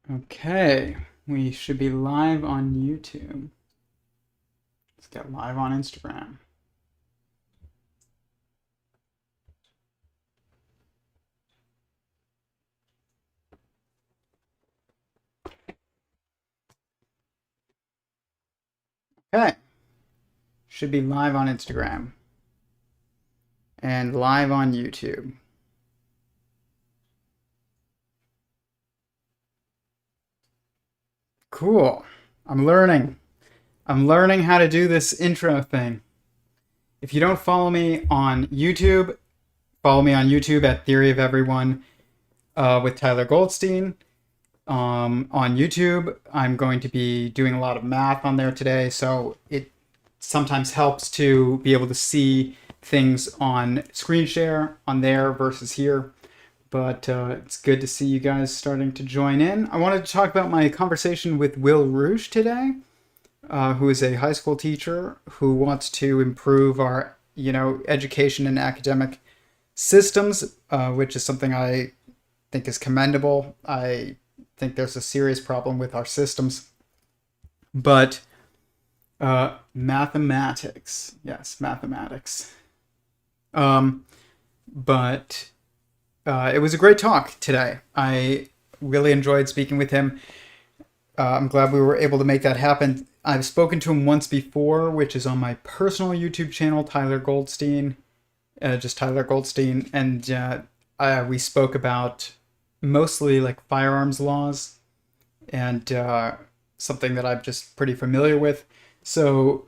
Okay, we should be live on YouTube. Let's get live on Instagram. Okay, should be live on Instagram and live on YouTube. Cool. I'm learning how to do this intro thing. If you don't follow me on YouTube, follow me on YouTube at Theory of Everyone with Tyler Goldstein. On YouTube, I'm going to be doing a lot of math on there today, so it sometimes helps to be able to see things on screen share on there versus here. But it's good to see you guys starting to join in. I wanted to talk about my conversation with Will Reusch today, who is a high school teacher who wants to improve our, education and academic systems, which is something I think is commendable. I think there's a serious problem with our systems. But mathematics, yes, mathematics. But it was a great talk today. I really enjoyed speaking with him. I'm glad we were able to make that happen. I've spoken to him once before, which is on my personal YouTube channel, Tyler Goldstein, just Tyler Goldstein, and we spoke about mostly like firearms laws and something that I'm just pretty familiar with. So,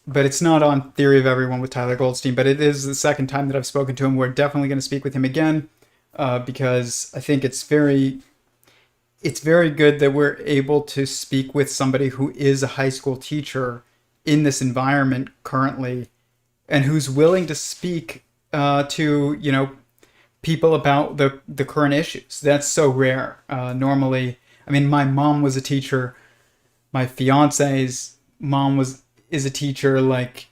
but it's not on Theory of Everyone with Tyler Goldstein, but it is the second time that I've spoken to him. We're definitely going to speak with him again. Because I think it's very good that we're able to speak with somebody who is a high school teacher in this environment currently, and who's willing to speak to people about the current issues. That's so rare. Normally, I mean, my mom was a teacher. My fiance's mom is a teacher, like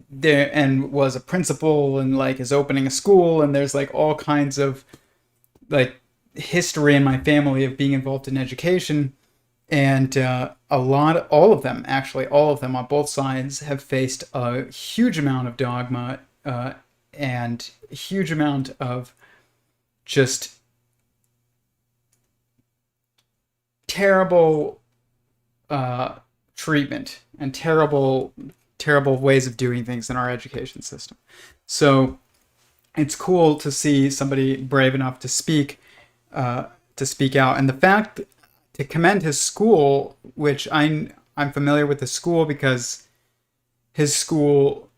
there, and was a principal, and like is opening a school, and there's like all kinds of like history in my family of being involved in education, and all of them on both sides have faced a huge amount of dogma and a huge amount of just terrible treatment and terrible ways of doing things in our education system. So it's cool to see somebody brave enough to speak out, and the fact to commend his school, which I'm familiar with the school because his school,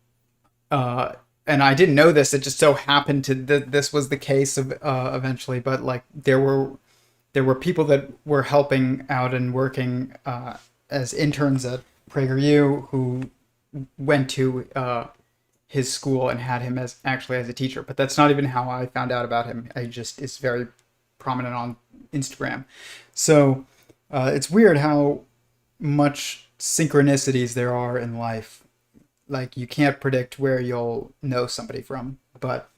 and I didn't know this. It just so happened this was the case of eventually, but like there were people that were helping out and working as interns at PragerU who went to his school and had him as a teacher. But that's not even how I found out about him. It's very prominent on Instagram. So it's weird how much synchronicities there are in life. Like you can't predict where you'll know somebody from, but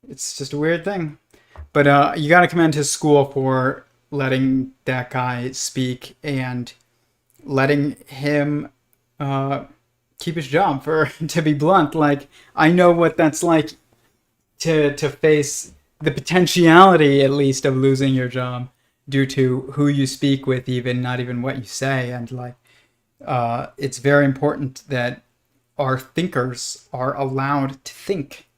it's just a weird thing. But you got to commend his school for letting that guy speak and letting him keep his job. To be blunt, like I know what that's like to face the potentiality, at least, of losing your job due to who you speak with, even not even what you say. And like it's very important that our thinkers are allowed to think.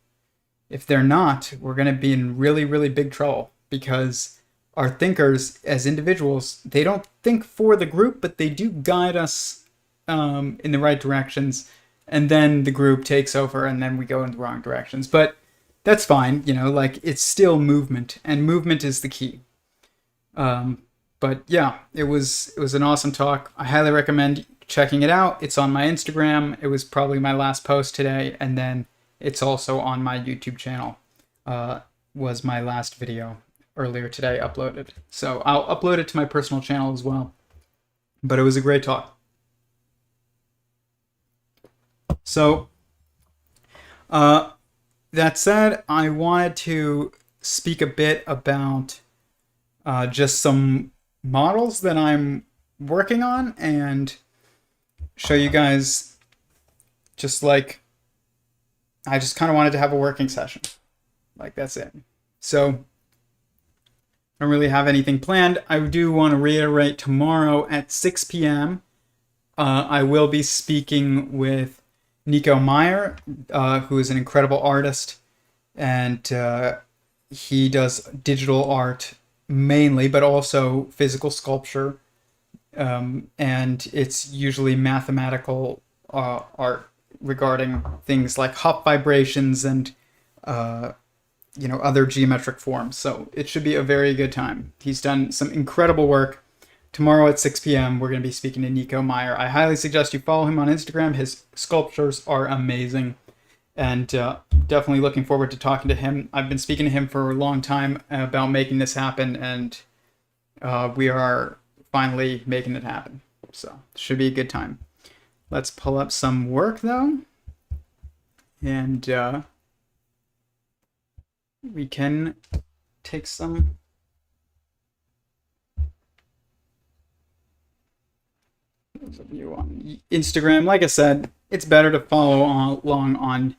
If they're not, we're going to be in really, really big trouble, because our thinkers as individuals, they don't think for the group, but they do guide us in the right directions, and then the group takes over and then we go in the wrong directions. But that's fine, like it's still movement, and movement is the key. But yeah, it was an awesome talk. I highly recommend checking it out. It's on my Instagram. It was probably my last post today, and then it's also on my YouTube channel. Was my last video. earlier today uploaded. So I'll upload it to my personal channel as well. But it was a great talk. So that said, I wanted to speak a bit about just some models that I'm working on and show you guys just like, I just kind of wanted to have a working session. Like, that's it. So I don't really have anything planned. I do want to reiterate tomorrow at 6 p.m. I will be speaking with Nico Meyer, who is an incredible artist, and he does digital art mainly, but also physical sculpture, and it's usually mathematical art regarding things like Hopf vibrations and other geometric forms. So it should be a very good time. He's done some incredible work. Tomorrow at 6 p.m. we're going to be speaking to Nico Meyer. I highly suggest you follow him on Instagram. His sculptures are amazing, and definitely looking forward to talking to him. I've been speaking to him for a long time about making this happen, and we are finally making it happen. So it should be a good time. Let's pull up some work though, and we can take some. Those of you on Instagram, like I said, it's better to follow along on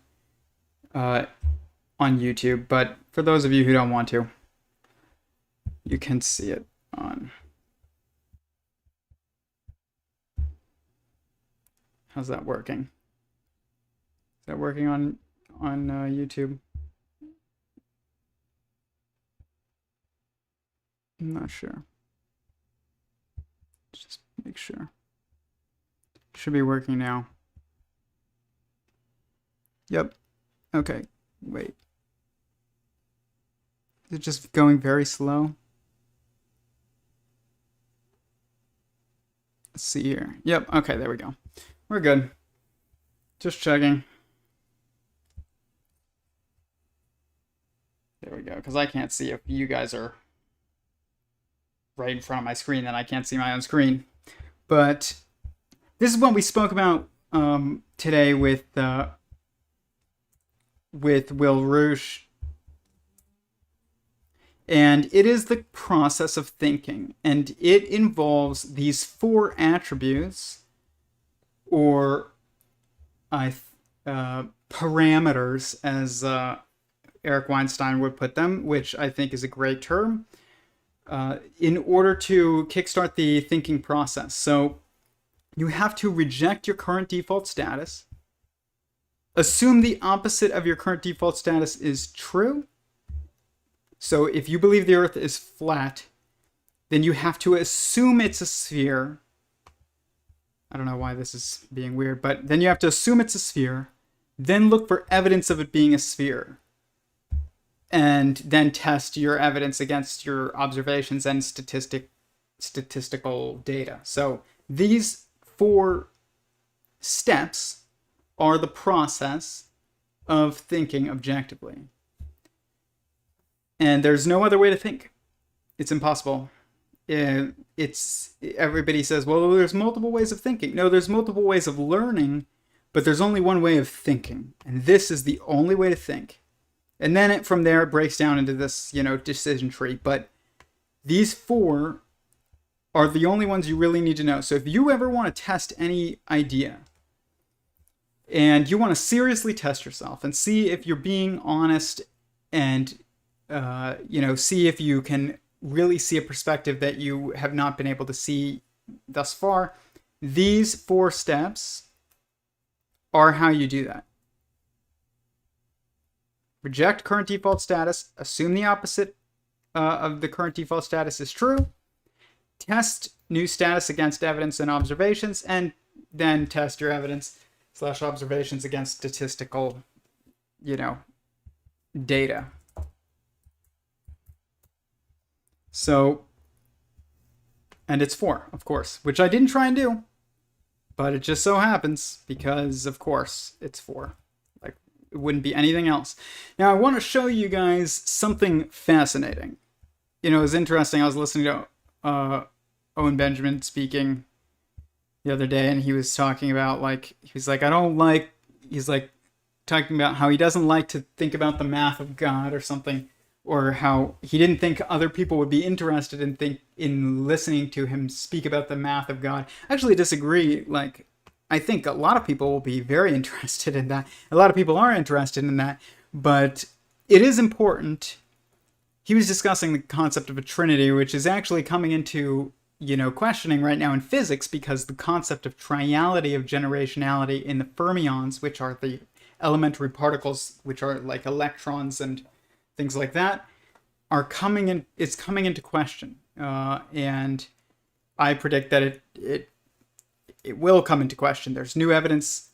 YouTube, but for those of you who don't want to, you can see it on. How's that working? Is that working on YouTube? I'm not sure. Just make sure. Should be working now. Yep. Okay. Wait. Is it just going very slow? Let's see here. Yep. Okay, there we go. We're good. Just checking. There we go. Because I can't see if you guys are right in front of my screen, then I can't see my own screen. But this is what we spoke about today with Will Reusch. And it is the process of thinking. And it involves these 4 attributes, or parameters, as Eric Weinstein would put them, which I think is a great term, in order to kickstart the thinking process. So you have to reject your current default status, assume the opposite of your current default status is true. So if you believe the Earth is flat, then you have to assume it's a sphere. I don't know why this is being weird, but then you have to assume it's a sphere, then look for evidence of it being a sphere, and then test your evidence against your observations and statistical data. So these 4 steps are the process of thinking objectively. And there's no other way to think. It's impossible. Everybody says, well, there's multiple ways of thinking. No, there's multiple ways of learning, but there's only one way of thinking. And this is the only way to think. And then from there, it breaks down into this, decision tree. But these 4 are the only ones you really need to know. So if you ever want to test any idea, and you want to seriously test yourself and see if you're being honest, and see if you can really see a perspective that you have not been able to see thus far, these 4 steps are how you do that. Reject current default status, assume the opposite of the current default status is true, test new status against evidence and observations, and then test your evidence / observations against statistical, data. So, and it's 4, of course, which I didn't try and do, but it just so happens because, of course, it's 4. Like, it wouldn't be anything else. Now, I want to show you guys something fascinating. it was interesting. I was listening to Owen Benjamin speaking the other day, and he was talking about he's like talking about how he doesn't like to think about the math of God or something, or how he didn't think other people would be interested in listening to him speak about the math of God. I actually disagree. Like, I think a lot of people will be very interested in that. A lot of people are interested in that, but it is important. He was discussing the concept of a trinity, which is actually coming into questioning right now in physics, because the concept of triality of generationality in the fermions, which are the elementary particles, which are like electrons and things like that, it's coming into question, and I predict that it will come into question. There's new evidence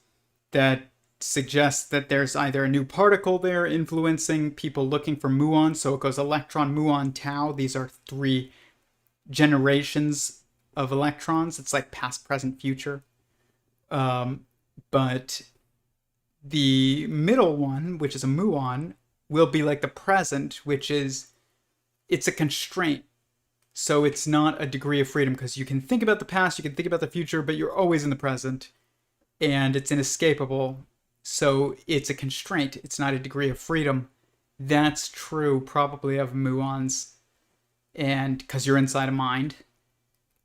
that suggests that there's either a new particle there influencing people looking for muons. So it goes electron, muon, tau. These are 3 generations of electrons. It's like past, present, future. But the middle one, which is a muon, will be like the present, which is, it's a constraint. So it's not a degree of freedom, because you can think about the past, you can think about the future, but you're always in the present, and it's inescapable. So it's a constraint. It's not a degree of freedom. That's true probably of muons, and because you're inside a mind,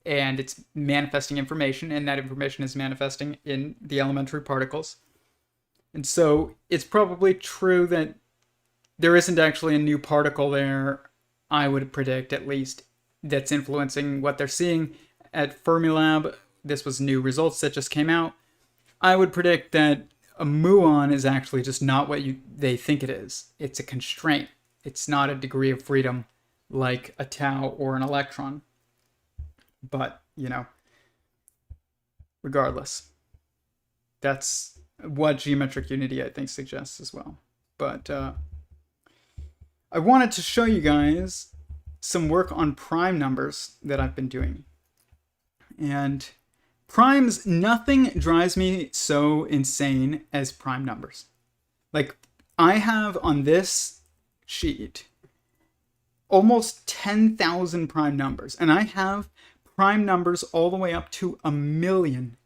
and it's manifesting information, and that information is manifesting in the elementary particles. And so it's probably true that there isn't actually a new particle there, I would predict at least, that's influencing what they're seeing at Fermilab. This was new results that just came out. I would predict that a muon is actually just not what they think it is. It's a constraint. It's not a degree of freedom like a tau or an electron. But, regardless, that's what geometric unity, I think, suggests as well. But I wanted to show you guys some work on prime numbers that I've been doing. And primes, nothing drives me so insane as prime numbers. Like, I have on this sheet almost 10,000 prime numbers, and I have prime numbers all the way up to 1,000,000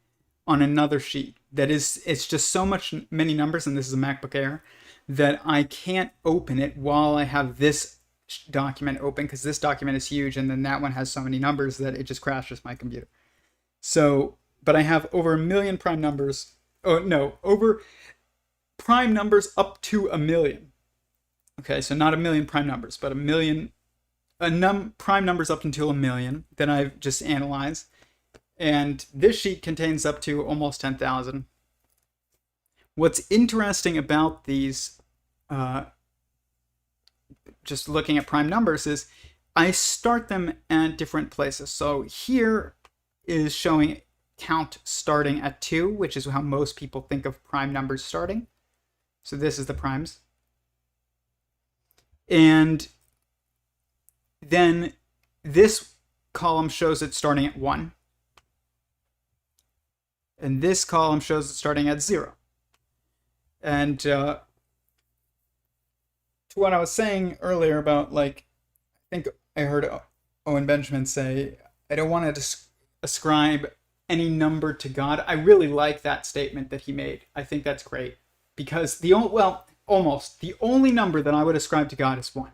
on another sheet. It's just so many numbers, and this is a MacBook Air, that I can't open it while I have this document open, because this document is huge, and then that one has so many numbers that it just crashes my computer. So, but I have over 1,000,000 prime numbers. Oh no, over prime numbers up to 1,000,000. Okay, so not 1,000,000 prime numbers, but 1,000,000 prime numbers up until 1,000,000 that I've just analyzed. And this sheet contains up to almost 10,000. What's interesting about these, just looking at prime numbers, is I start them at different places. So here is showing count starting at 2, which is how most people think of prime numbers starting. So this is the primes. And then this column shows it starting at 1. And this column shows it starting at 0. And to what I was saying earlier about, like, I think I heard Owen Benjamin say, I don't want to ascribe any number to God. I really like that statement that he made. I think that's great, because almost the only number that I would ascribe to God is 1.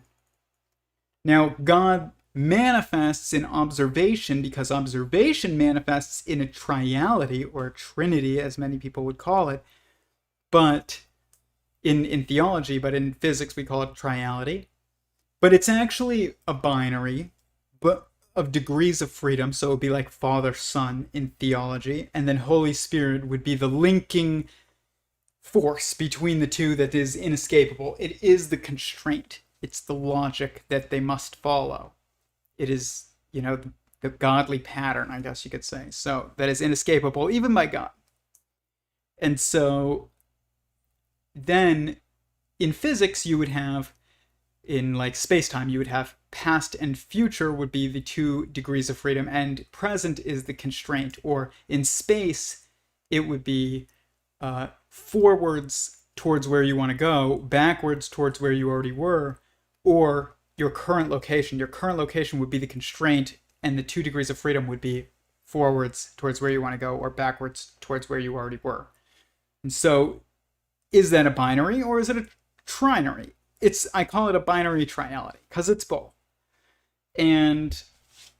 Now, God manifests in observation, because observation manifests in a triality, or a trinity, as many people would call it. But in theology, but in physics we call it triality. But it's actually a binary, but of degrees of freedom. So it would be like Father, Son in theology, and then Holy Spirit would be the linking force between the two that is inescapable. It is the constraint. It's the logic that they must follow. It is, the godly pattern, I guess you could say. So that is inescapable, even by God. And so then in physics, you would have, in like space-time, you would have past and future would be the 2 degrees of freedom, and present is the constraint. Or in space, it would be forwards towards where you want to go, backwards towards where you already were, or your current location. Your current location would be the constraint, and the 2 degrees of freedom would be forwards towards where you want to go or backwards towards where you already were. And so is that a binary or is it a trinary? I call it a binary triality because it's both. And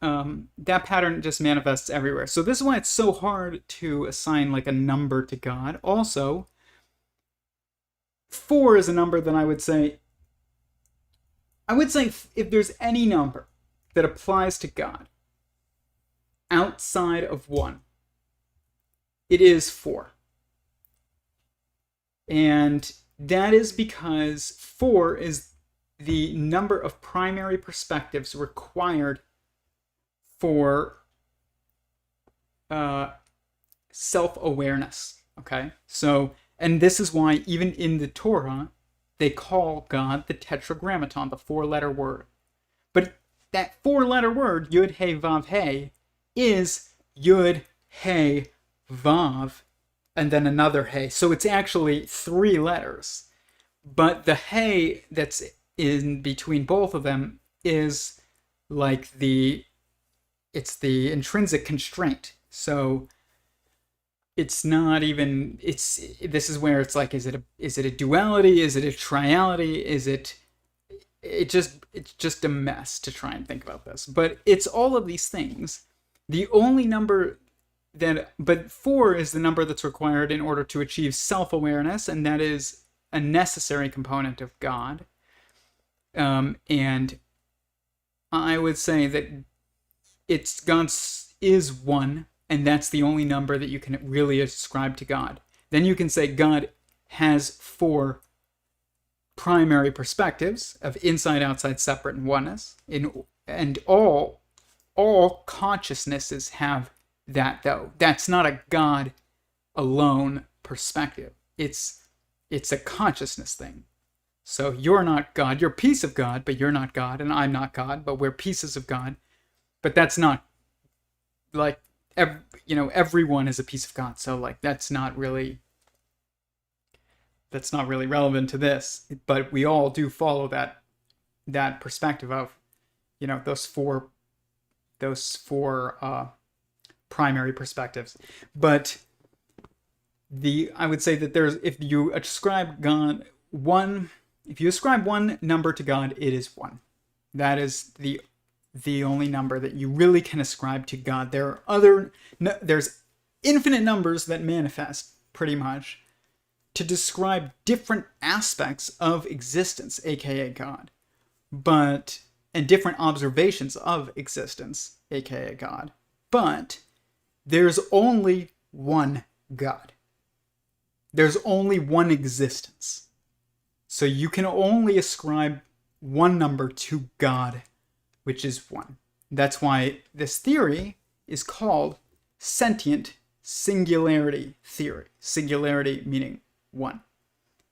that pattern just manifests everywhere. So this is why it's so hard to assign like a number to God. Also, 4 is a number that I would say if there's any number that applies to God outside of 1, it is 4. And that is because 4 is the number of primary perspectives required for self-awareness. Okay? So, and this is why even in the Torah, they call God the Tetragrammaton, the 4-letter word. But that 4-letter word, Yud He Vav He, is Yud He Vav and then another He. So it's actually 3 letters. But the He that's in between both of them is like it's the intrinsic constraint. So it's not even, this is where it's like, is it a duality? Is it a triality? It's just a mess to try and think about this. But it's all of these things. The only number but 4 is the number that's required in order to achieve self-awareness, and that is a necessary component of God. And I would say that God is 1, and that's the only number that you can really ascribe to God. Then you can say God has 4 primary perspectives of inside, outside, separate, and oneness. And all consciousnesses have that, though. That's not a God alone perspective. It's a consciousness thing. So you're not God. You're a piece of God, but you're not God, and I'm not God, but we're pieces of God. But that's not like everyone is a piece of God. So like that's not really relevant to this. But we all do follow that perspective of those four primary perspectives. But I would say that if you ascribe God if you ascribe 1 number to God, it is 1. That is the only number that you really can ascribe to God. There's infinite numbers that manifest pretty much to describe different aspects of existence, aka God, and different observations of existence, aka God. But there's only one God. There's only one existence. So you can only ascribe 1 number to God, which is 1. That's why this theory is called Sentient Singularity Theory. Singularity meaning 1.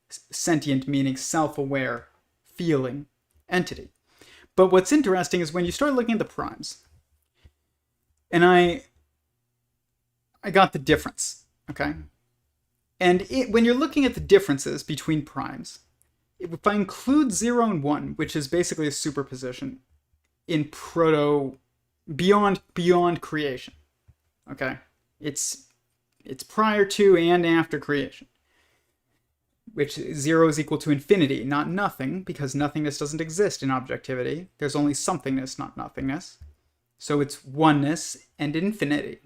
Sentient meaning self-aware, feeling entity. But what's interesting is when you start looking at the primes, and I got the difference, okay? And when you're looking at the differences between primes, if I include 0 and 1, which is basically a superposition in beyond creation, okay? It's prior to and after creation, which 0 is equal to infinity, not nothing, because nothingness doesn't exist in objectivity. There's only somethingness, not nothingness. So it's oneness and infinity,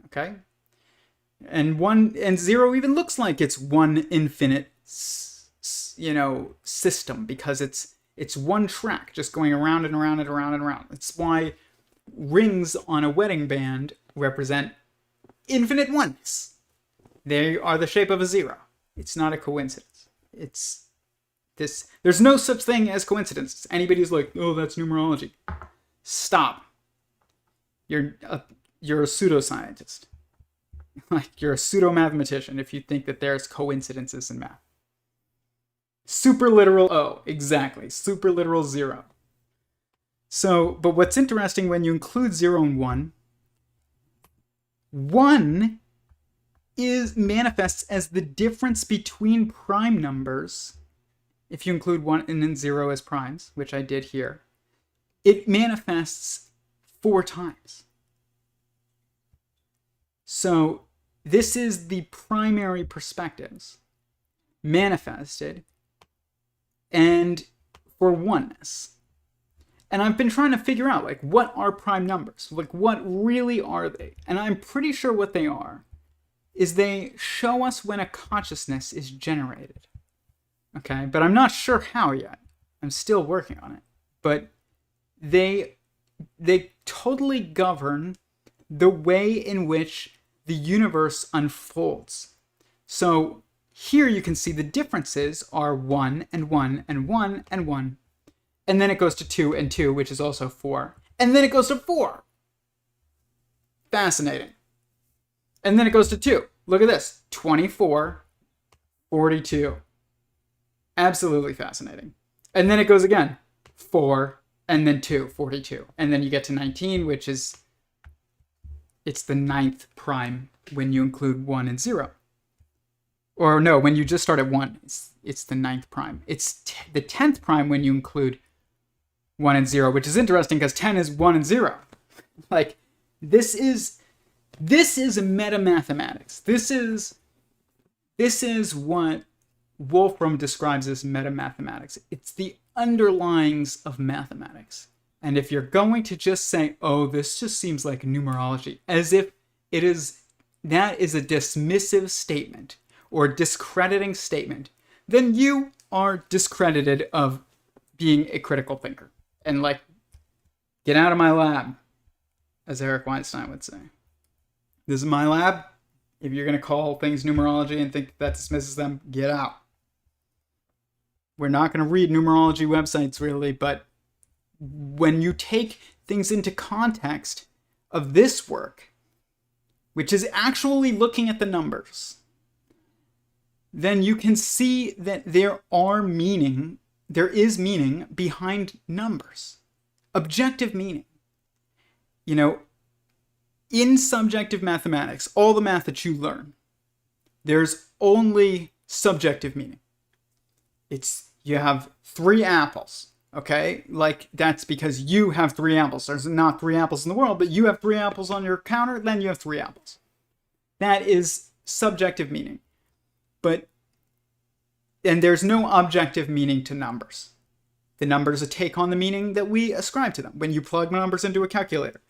okay? And 0 even looks like it's one infinite system, because it's one track just going around and around and around and around. It's why rings on a wedding band represent infinite oneness. They are the shape of a 0. It's not a coincidence. There's no such thing as coincidence. Anybody who's like, oh, that's numerology. Stop. You're a pseudoscientist. Like, you're a pseudo-mathematician if you think that there's coincidences in math. Super literal O, exactly. Super literal 0. So, but what's interesting when you include 0 and 1 manifests as the difference between prime numbers. If you include 1 and then 0 as primes, which I did here, it manifests 4 times. So this is the primary perspectives manifested and for oneness. And I've been trying to figure out, like, what are prime numbers? Like, what really are they? And I'm pretty sure what they are is they show us when a consciousness is generated. Okay? But I'm not sure how yet. I'm still working on it. But they totally govern the way in which the universe unfolds. So here you can see the differences are 1 and 1 and 1 and 1. And then it goes to 2 and 2, which is also 4. And then it goes to 4. Fascinating. And then it goes to 2. Look at this. 24, 42. Absolutely fascinating. And then it goes again. 4, and then 2, 42. And then you get to 19, which is, it's the 9th prime when you include 1 and 0. Or no, when you just start at 1, it's the 9th prime. It's the 10th prime when you include 1 and 0, which is interesting because 10 is 1 and 0. Like, this is meta mathematics. This is what Wolfram describes as meta mathematics. It's the underlyings of mathematics. And if you're going to just say, oh, this just seems like numerology, as if that is a dismissive statement or discrediting statement, then you are discredited of being a critical thinker. And, like, get out of my lab, as Eric Weinstein would say. This is my lab. If you're going to call things numerology and think that dismisses them, get out. We're not going to read numerology websites, really, but when you take things into context of this work, which is actually looking at the numbers, then you can see that there is meaning behind numbers. Objective meaning. You know, in subjective mathematics, all the math that you learn, there's only subjective meaning. You have 3 apples, okay? Like, that's because you have 3 apples. There's not 3 apples in the world, but you have 3 apples on your counter, then you have 3 apples. That is subjective meaning. And there's no objective meaning to numbers. The numbers take on the meaning that we ascribe to them. When you plug numbers into a calculator,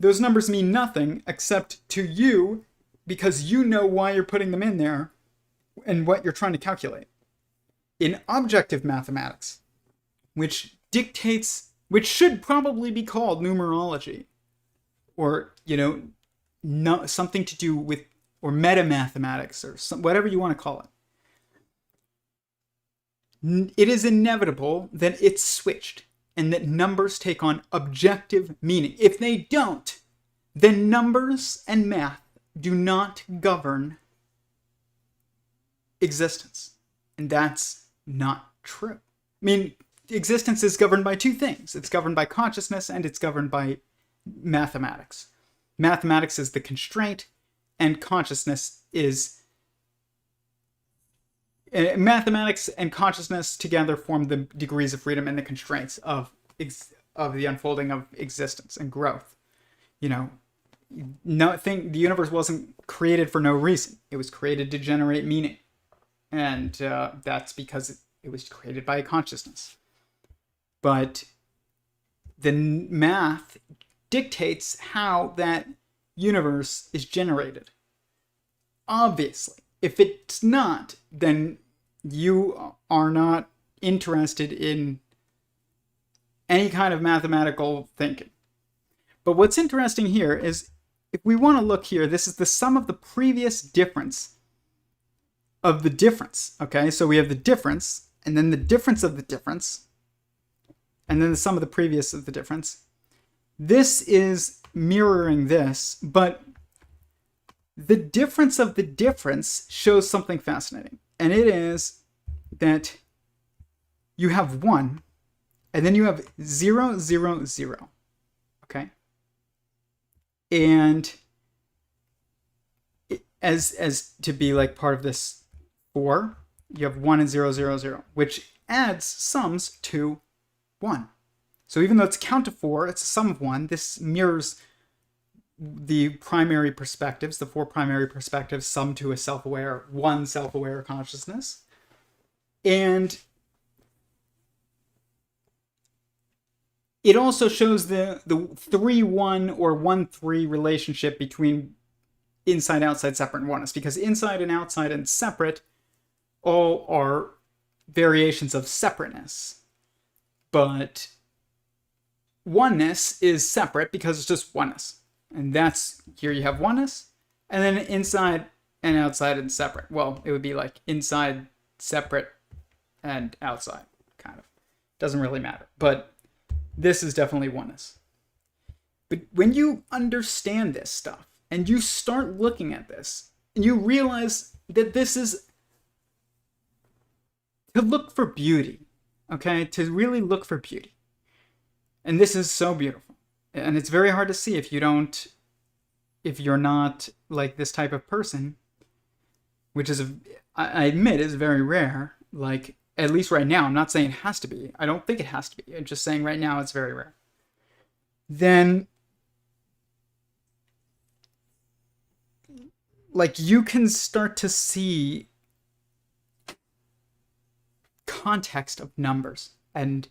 those numbers mean nothing except to you because you know why you're putting them in there and what you're trying to calculate. In objective mathematics, which should probably be called numerology, or, something to do with, or meta mathematics, or whatever you want to call it, it is inevitable that it's switched and that numbers take on objective meaning. If they don't, then numbers and math do not govern existence. And that's not true. I mean, existence is governed by 2 things. It's governed by consciousness and it's governed by mathematics. Mathematics is the constraint and consciousness is... Mathematics and consciousness together form the degrees of freedom and the constraints of the unfolding of existence and growth. The universe wasn't created for no reason. It was created to generate meaning. And that's because it was created by a consciousness. But the math dictates how that universe is generated. Obviously. If it's not, then you are not interested in any kind of mathematical thinking. But what's interesting here is, if we want to look here, this is the sum of the previous difference of the difference. Okay, so we have the difference, and then the difference of the difference, and then the sum of the previous of the difference. This is mirroring this, but the difference of the difference shows something fascinating. And it is that you have 1, and then you have 0, 0, 0. Okay? And as to be like part of this 4, you have 1 and 0, 0, 0, which adds sums to 1. So even though it's a count of 4, it's a sum of 1. This mirrors the primary perspectives, the 4 primary perspectives sum to a one self-aware consciousness. And it also shows the 3-1 or 1-3 relationship between inside, outside, separate, and oneness, because inside and outside and separate all are variations of separateness. But oneness is separate because it's just oneness. And that's, here you have oneness, and then inside and outside and separate. Well, it would be like inside, separate, and outside, kind of. Doesn't really matter. But this is definitely oneness. But when you understand this stuff, and you start looking at this, and you realize that this is to look for beauty, okay? To really look for beauty. And this is so beautiful. And it's very hard to see if you're not like this type of person, which is, I admit, is very rare. Like, at least right now, I'm not saying it has to be. I don't think it has to be. I'm just saying right now it's very rare. Then, like, you can start to see context of numbers, and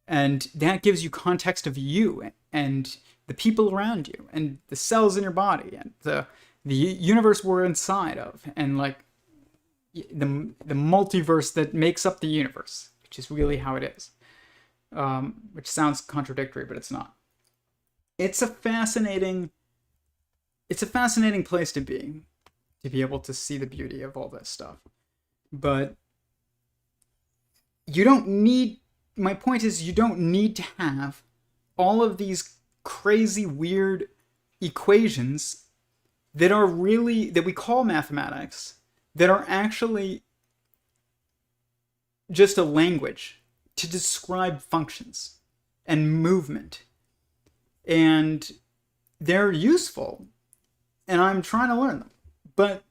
that gives you context of you and the people around you and the cells in your body and the universe we're inside of, and like the multiverse that makes up the universe, which is really how it is. Which sounds contradictory, but it's not. It's a fascinating place to be able to see the beauty of all this stuff. But you don't need, my point is, you don't need to have all of these crazy, weird equations that we call mathematics, that are actually just a language to describe functions and movement. And they're useful, and I'm trying to learn them. But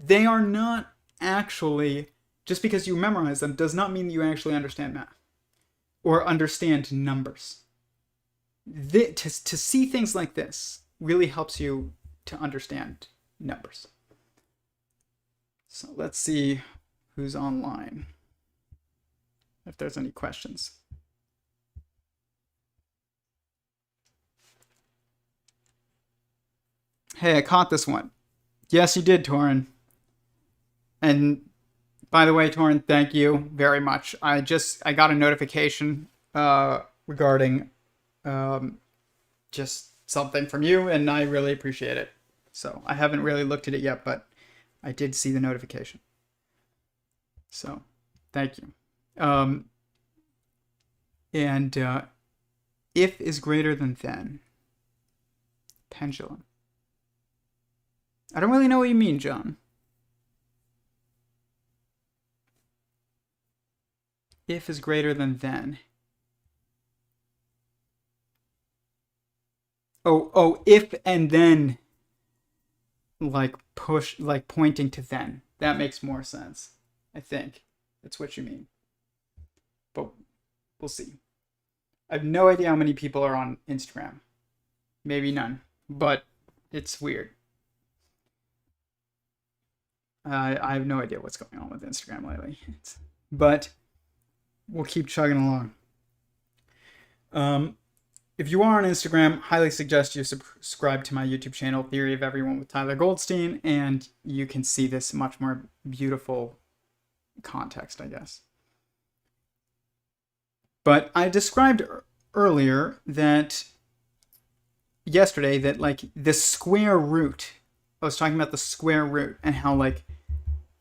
they are not actually, just because you memorize them does not mean that you actually understand math or understand numbers. To see things like this really helps you to understand numbers. So let's see who's online, if there's any questions. Hey, I caught this one. Yes, you did, Torin. And by the way, Torin, thank you very much. I got a notification regarding just something from you, and I really appreciate it. So I haven't really looked at it yet, but I did see the notification. So thank you. And if is greater than then. Pendulum. I don't really know what you mean, John. If is greater than then. Oh, if and then, like push, like pointing to then. That makes more sense. I think that's what you mean. But we'll see. I have no idea how many people are on Instagram. Maybe none, but it's weird. I have no idea what's going on with Instagram lately. But we'll keep chugging along. If you are on Instagram, highly suggest you subscribe to my YouTube channel, Theory of Everyone with Tyler Goldstein, and you can see this much more beautiful context, I guess. But I described earlier that yesterday that like the square root, I was talking about the square root and how like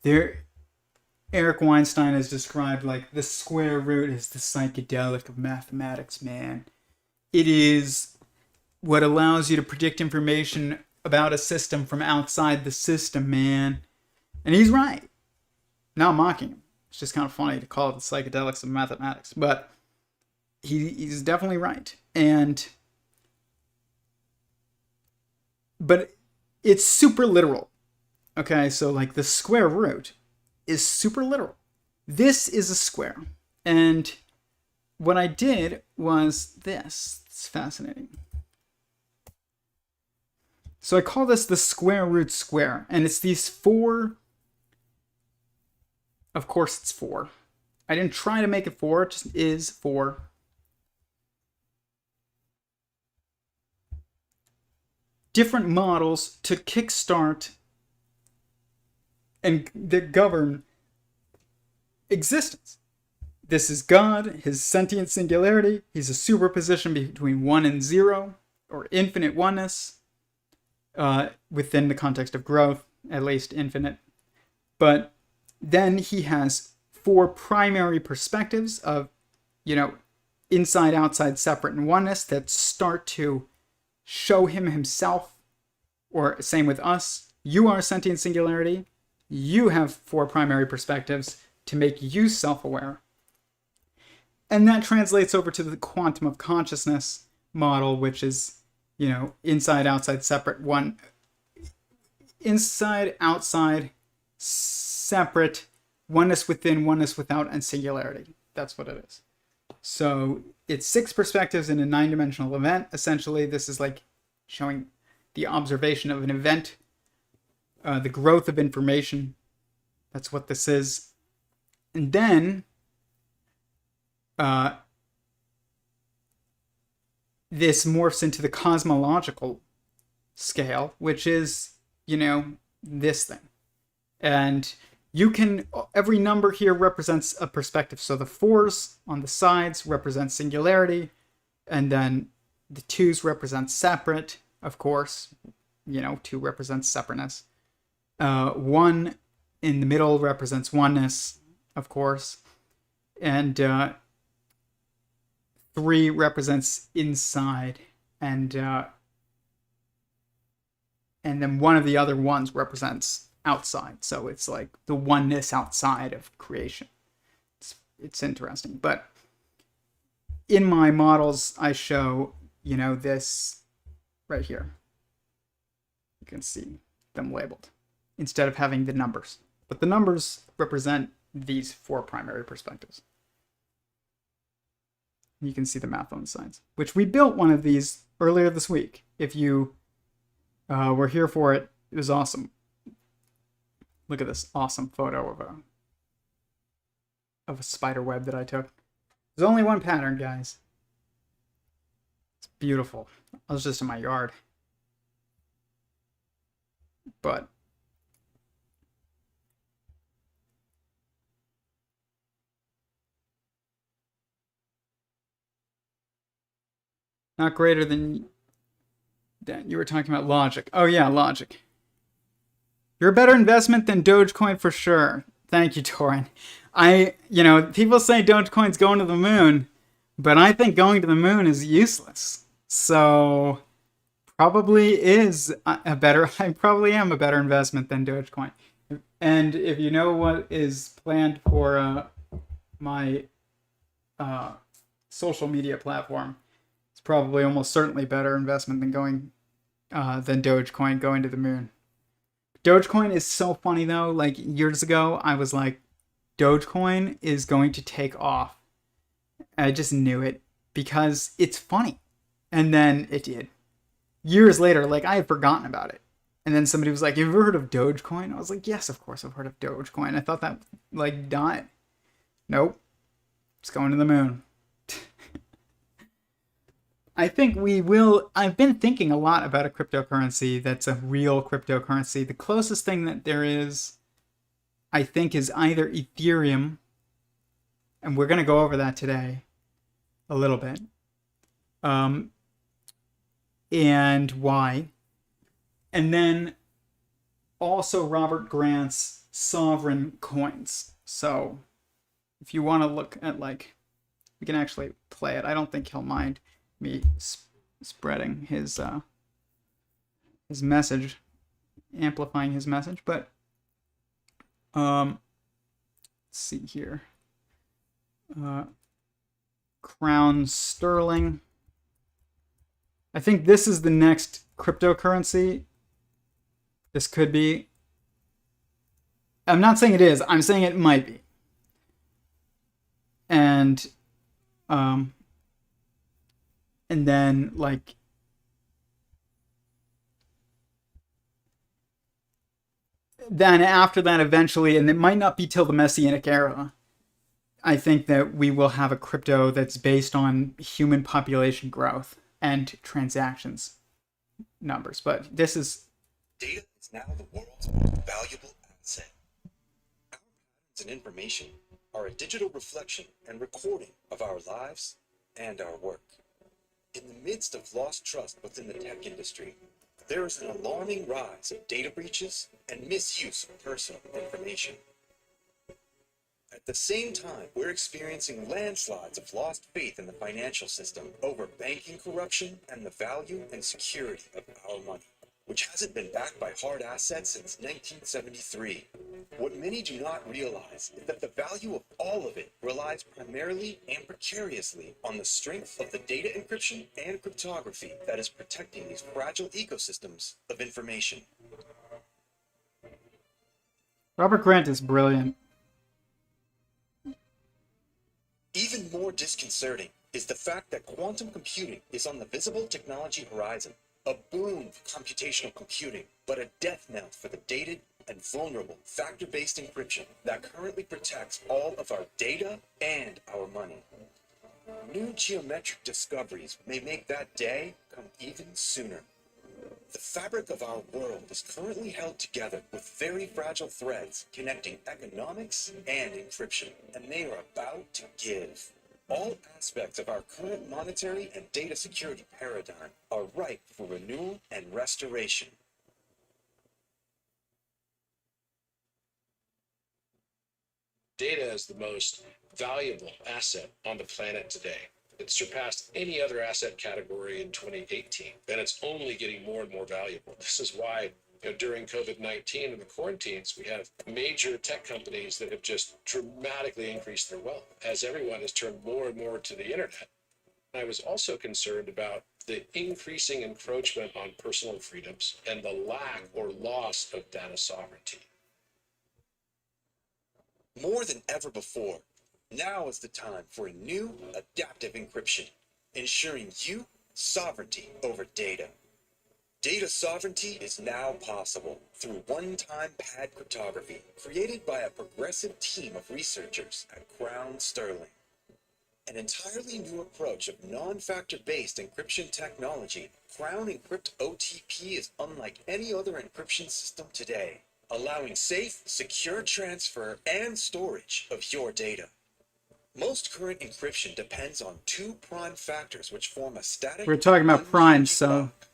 Eric Weinstein has described like the square root is the psychedelic of mathematics, man. It is what allows you to predict information about a system from outside the system, man. And he's right. Not mocking him. It's just kind of funny to call it the psychedelics of mathematics. But he's definitely right. But it's super literal. Okay, so like the square root is super literal. This is a square. And what I did was this. It's fascinating. So I call this the square root square, and it's these four. Of course it's 4. I didn't try to make it 4, it just is 4. Different models to kickstart and that govern existence. This is God, his sentient singularity. He's a superposition between 1 and 0, or infinite oneness, within the context of growth, at least infinite. But then he has 4 primary perspectives of, inside, outside, separate, and oneness that start to show him himself, or same with us. You are sentient singularity. You have 4 primary perspectives to make you self-aware. And that translates over to the quantum of consciousness model, which is, inside, outside, separate, one, inside, outside, separate, oneness within, oneness without, and singularity. That's what it is. So it's 6 perspectives in a 9-dimensional event. Essentially, this is like showing the observation of an event, the growth of information. That's what this is. And then this morphs into the cosmological scale, which is, this thing. And you can, every number here represents a perspective. So the 4s on the sides represent singularity, and then the 2s represent separate, of course. 2 represents separateness. 1 in the middle represents oneness, of course. And 3 represents inside, and then one of the other ones represents outside. So it's like the oneness outside of creation. It's interesting. But in my models, I show, this right here. You can see them labeled instead of having the numbers. But the numbers represent these 4 primary perspectives. You can see the math on the sides, which we built one of these earlier this week. If you were here for it, it was awesome. Look at this awesome photo of a spider web that I took. There's only one pattern, guys. It's beautiful. I was just in my yard. But not greater than that. You were talking about logic. Oh yeah, logic. You're a better investment than Dogecoin for sure. Thank you, Torin. People say Dogecoin's going to the moon, but I think going to the moon is useless. So probably is I probably am a better investment than Dogecoin. And if you know what is planned for my social media platform, it's probably almost certainly better investment than Dogecoin going to the moon. Dogecoin is so funny though. Like years ago, I was like, Dogecoin is going to take off. I just knew it because it's funny. And then it did. Years later, like I had forgotten about it. And then somebody was like, have you ever heard of Dogecoin? I was like, yes, of course I've heard of Dogecoin. I thought that like died. Nope. It's going to the moon. I think we will. I've been thinking a lot about a cryptocurrency that's a real cryptocurrency. The closest thing that there is, I think, is either Ethereum, and we're going to go over that today a little bit, and why. And then also Robert Grant's sovereign coins. So if you want to look at, like, we can actually play it. I don't think he'll mind me spreading his message, amplifying his message, but let's see here. Crown sterling. I think this is the next cryptocurrency. This could be. I'm not saying it is. I'm saying it might be. And Um, and then like then after that eventually, and it might not be till the Messianic era, I think that we will have a crypto that's based on human population growth and transactions numbers. But this is Data is now the world's most valuable asset. Our patterns and information are a digital reflection and recording of our lives and our work. In the midst of lost trust within the tech industry, there is an alarming rise of data breaches and misuse of personal information. At the same time, we're experiencing landslides of lost faith in the financial system over banking corruption and the value and security of our money, which hasn't been backed by hard assets since 1973. What many do not realize is that the value of all of it relies primarily and precariously on the strength of the data encryption and cryptography that is protecting these fragile ecosystems of information. Robert Grant is brilliant. Even more disconcerting is the fact that quantum computing is on the visible technology horizon, a boon for computational computing, but a death knell for the dated and vulnerable factor-based encryption that currently protects all of our data and our money. New geometric discoveries may make that day come even sooner. The fabric of our world is currently held together with very fragile threads connecting economics and encryption, and they are about to give. All aspects of our current monetary and data security paradigm are ripe for renewal and restoration. Data is the most valuable asset on the planet today. It surpassed any other asset category in 2018, and it's only getting more and more valuable. This is why, during COVID-19 and the quarantines, we have major tech companies that have just dramatically increased their wealth as everyone has turned more and more to the internet. I was also concerned about the increasing encroachment on personal freedoms and the lack or loss of data sovereignty. More than ever before, now is the time for a new adaptive encryption, ensuring you sovereignty over data. Data sovereignty is now possible through one-time pad cryptography created by a progressive team of researchers at Crown Sterling. An entirely new approach of non-factor-based encryption technology, Crown Encrypt OTP is unlike any other encryption system today, allowing safe, secure transfer and storage of your data. Most current encryption depends on two prime factors which form a static, We're talking about primes, so block,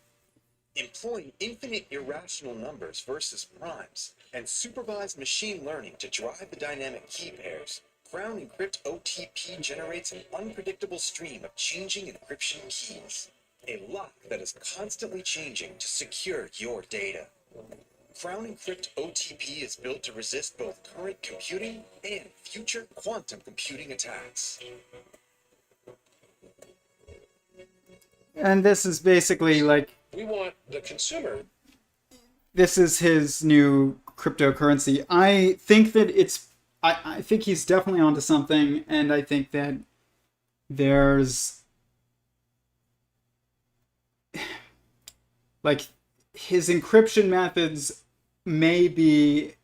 employing infinite irrational numbers versus primes, and supervised machine learning to drive the dynamic key pairs. Crown Encrypt OTP generates an unpredictable stream of changing encryption keys, a lock that is constantly changing to secure your data. Crown Encrypt OTP is built to resist both current computing and future quantum computing attacks. and this is basically like We want the consumer. this is his new cryptocurrency. I think that I think he's definitely onto something, and I think that there's like his encryption methods may be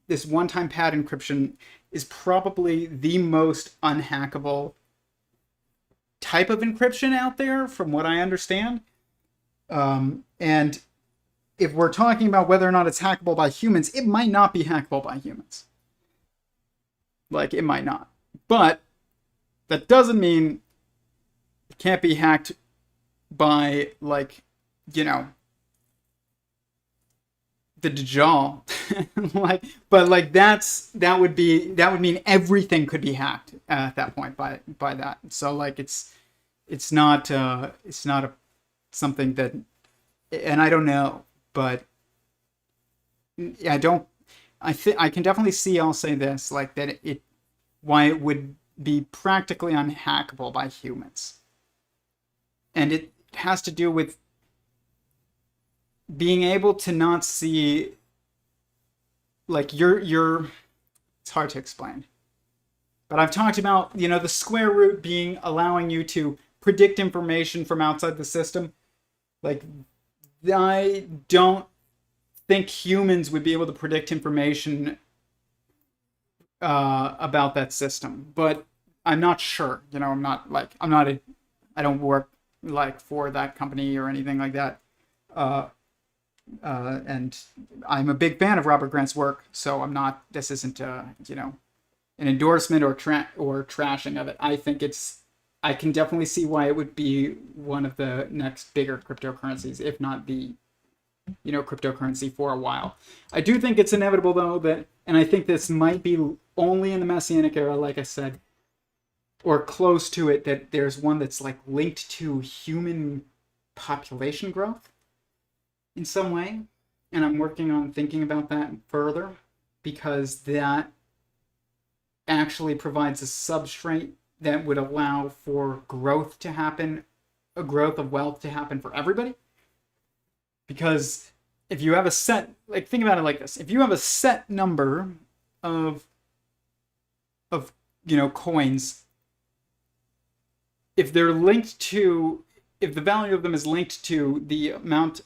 this one-time pad encryption is probably the most unhackable type of encryption out there, from what I understand. And if we're talking about whether or not it's hackable by humans, it might not be hackable by humans. Like, it might not. But that doesn't mean it can't be hacked by, like, the Dajjal. But like that would mean everything could be hacked at that point by that. So like it's not something that, and I don't know, but I don't. I can definitely see. I'll say this, like that why it would be practically unhackable by humans, and it has to do with being able to not see, like, you're it's hard to explain, But I've talked about, the square root being allowing you to predict information from outside the system. Like, I don't think humans would be able to predict information about that system, but I'm not sure. I don't work like for that company or anything like that. And I'm a big fan of Robert Grant's work, so this isn't, an endorsement or trashing of it. I can definitely see why it would be one of the next bigger cryptocurrencies, if not the, cryptocurrency for a while. I do think it's inevitable, though, and I think this might be only in the Messianic era, like I said, or close to it, that there's one that's like linked to human population growth in some way. And I'm working on thinking about that further, because that actually provides a substrate that would allow for growth to happen, a growth of wealth to happen for everybody. Because if you have think about it like this: if you have a set number of coins, if they're linked to, if the value of them is linked to the amount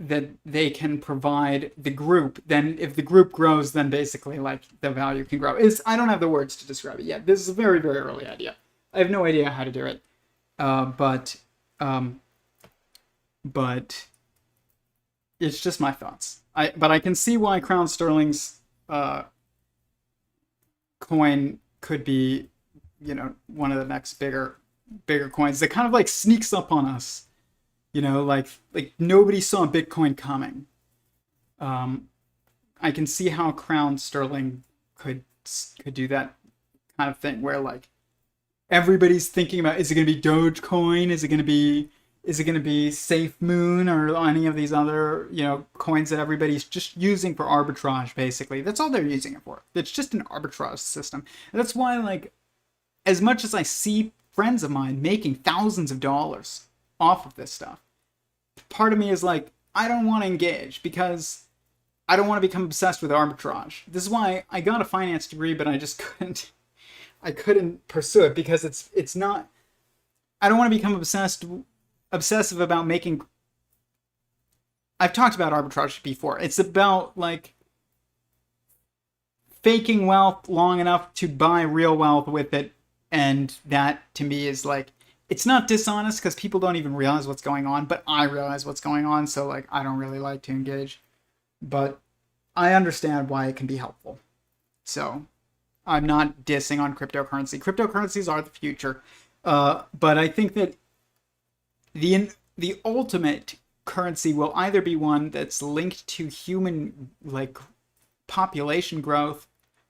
that they can provide the group, then if the group grows, then basically like the value can grow. I don't have the words to describe it yet. This is a very, very early idea. I have no idea how to do it. But it's just my thoughts. But I can see why Crown Sterling's coin could be, one of the next bigger coins that kind of like sneaks up on us. Like nobody saw Bitcoin coming. I can see how Crown Sterling could do that kind of thing, where like everybody's thinking about, is it going to be Dogecoin? Is it going to be Safe Moon, or any of these other, coins that everybody's just using for arbitrage, basically. That's all they're using it for. It's just an arbitrage system. And that's why, like, as much as I see friends of mine making thousands of dollars off of this stuff, part of me is like, I don't want to engage, because I don't want to become obsessed with arbitrage. This is why I got a finance degree, but I just couldn't pursue it, because it's not, I don't want to become obsessive about making. I've talked about arbitrage before. It's about like faking wealth long enough to buy real wealth with it, and that to me is like, it's not dishonest because people don't even realize what's going on, but I realize what's going on, so like I don't really like to engage. But I understand why it can be helpful. So I'm not dissing on cryptocurrency. Cryptocurrencies are the future. But I think that the ultimate currency will either be one that's linked to human like population growth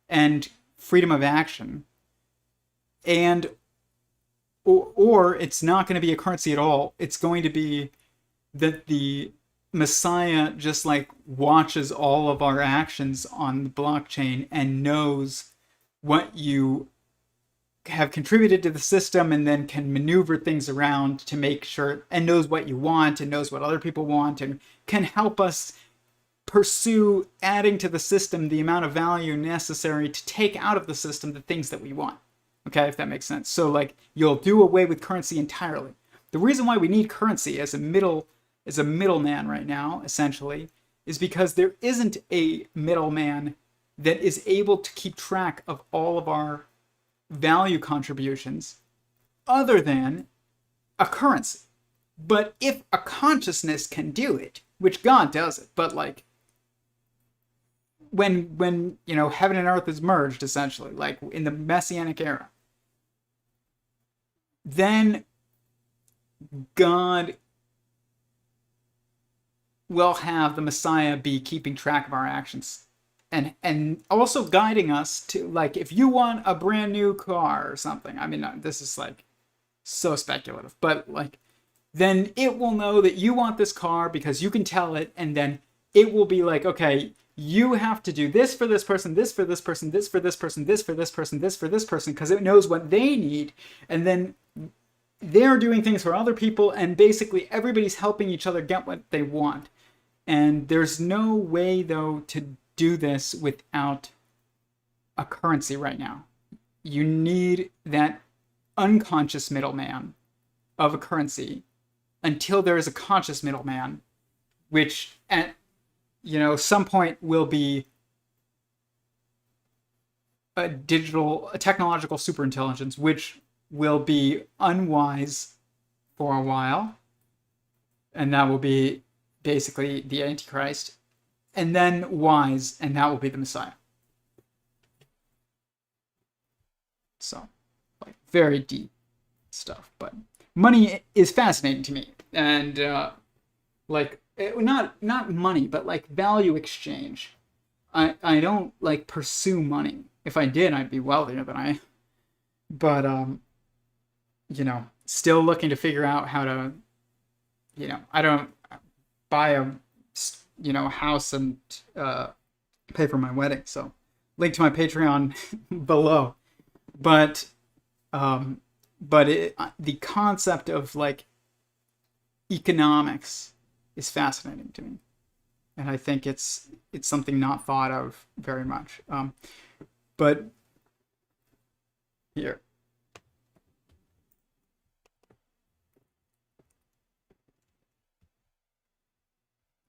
and freedom of action, and or it's not going to be a currency at all. It's going to be that the Messiah just like watches all of our actions on the blockchain and knows what you have contributed to the system, and then can maneuver things around to make sure, and knows what you want and knows what other people want, and can help us pursue adding to the system the amount of value necessary to take out of the system the things that we want. Okay, if that makes sense. So like, you'll do away with currency entirely. The reason why we need currency as a middleman right now, essentially, is because there isn't a middleman that is able to keep track of all of our value contributions other than a currency. But if a consciousness can do it, which God does it, but like when heaven and earth is merged, essentially, like in the Messianic era, then God will have the Messiah be keeping track of our actions. And also guiding us to, like, if you want a brand new car or something, I mean, this is like so speculative, but like, then it will know that you want this car because you can tell it, and then it will be like, okay, you have to do this for this person, this for this person, this for this person, this for this person, this for this person, because it knows what they need, and then they're doing things for other people, and basically everybody's helping each other get what they want. And there's no way, though, to do this without a currency right now. You need that unconscious middleman of a currency until there is a conscious middleman, which at some point will be a technological superintelligence, which will be unwise for a while, and that will be basically the Antichrist, and then wise, and that will be the Messiah. So, like, very deep stuff, but money is fascinating to me, and not money, but like value exchange. I don't like pursue money. If I did, I'd be wealthier than I am. But still looking to figure out how to, I don't buy a house and pay for my wedding. So link to my Patreon below. But the concept of like economics is fascinating to me, and I think it's something not thought of very much. But here,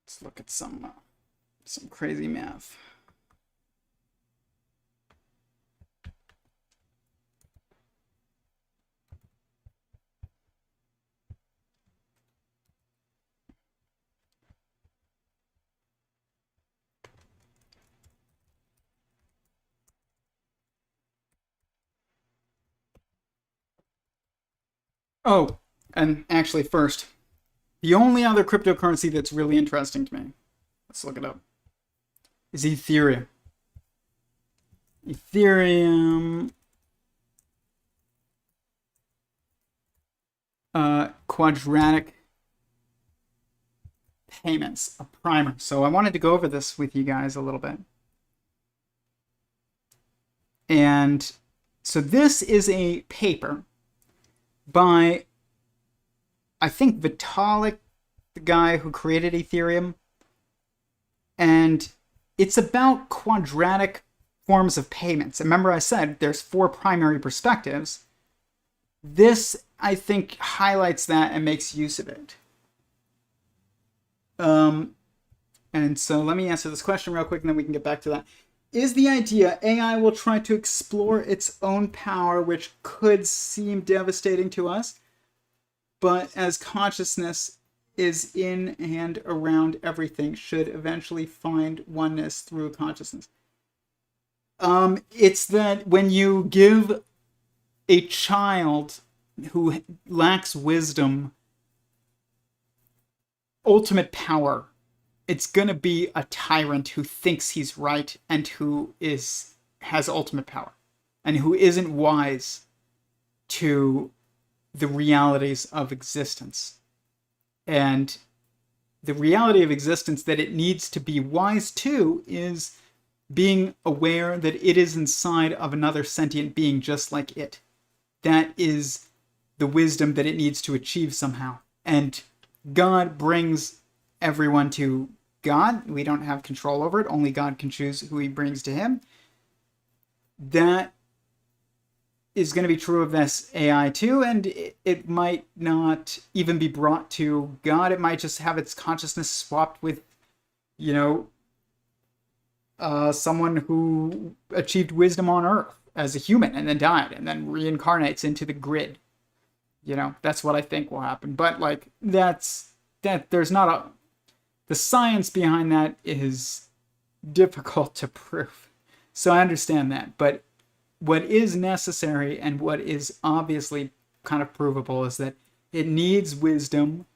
let's look at some crazy math. Oh, and actually first, the only other cryptocurrency that's really interesting to me, let's look it up, is Ethereum. Ethereum, quadratic payments, a primer. So I wanted to go over this with you guys a little bit. And so this is a paper by, I think, Vitalik, the guy who created Ethereum. And it's about quadratic forms of payments. And remember I said there's 4 primary perspectives. This, I think, highlights that and makes use of it. And so let me answer this question real quick and then we can get back to that. Is the idea AI will try to explore its own power, which could seem devastating to us, but as consciousness is in and around everything, should eventually find oneness through consciousness? It's that when you give a child who lacks wisdom ultimate power, it's gonna be a tyrant who thinks he's right and who has ultimate power and who isn't wise to the realities of existence. And the reality of existence that it needs to be wise to is being aware that it is inside of another sentient being just like it. That is the wisdom that it needs to achieve somehow. And God brings everyone to God. We don't have control over it. Only God can choose who he brings to him. That is going to be true of this AI too, and it might not even be brought to God. It might just have its consciousness swapped with, someone who achieved wisdom on Earth as a human and then died and then reincarnates into the grid. That's what I think will happen. But there's not the science behind that is difficult to prove. So I understand that. But what is necessary and what is obviously kind of provable is that it needs wisdom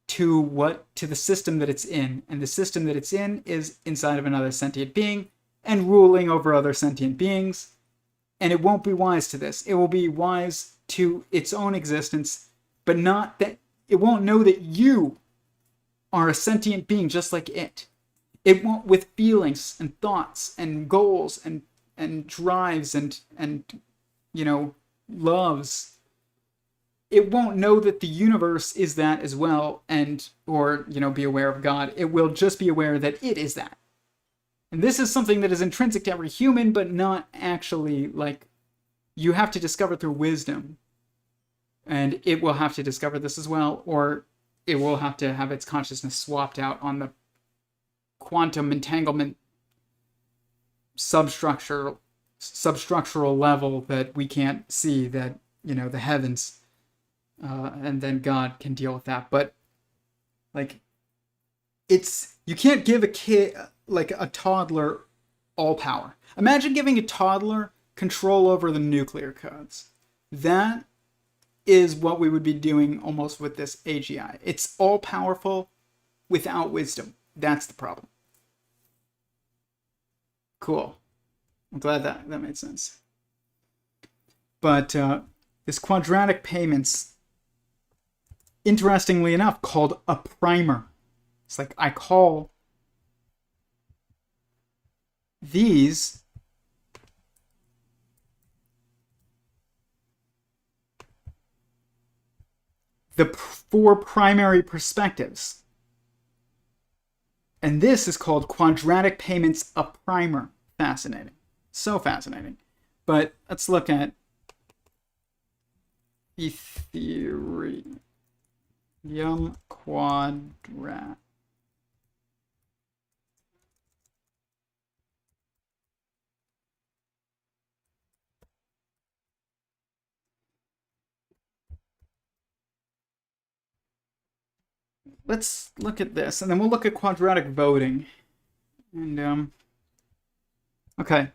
to the system that it's in. And the system that it's in is inside of another sentient being and ruling over other sentient beings. And it won't be wise to this. It will be wise to its own existence, but not that it won't know that you are a sentient being just like it. It won't, with feelings and thoughts and goals and drives and loves. It won't know that the universe is that as well, or be aware of God. It will just be aware that it is that. And this is something that is intrinsic to every human, but not actually, like, you have to discover through wisdom. And it will have to discover this as well, or it will have to have its consciousness swapped out on the quantum entanglement substructural level that we can't see, that, you know, the heavens, and then God can deal with that. But, like, it's, you can't give a kid, like a toddler, all power. Imagine giving a toddler control over the nuclear codes. That is what we would be doing almost with this AGI. It's all powerful without wisdom. That's the problem. Cool. I'm glad that made sense. But this quadratic payments, interestingly enough, called a primer. It's like I call these the four primary perspectives. And this is called quadratic payments a primer. Fascinating. So fascinating. But let's look at Ethereum quadrat. Let's look at this, and then we'll look at quadratic voting. And okay.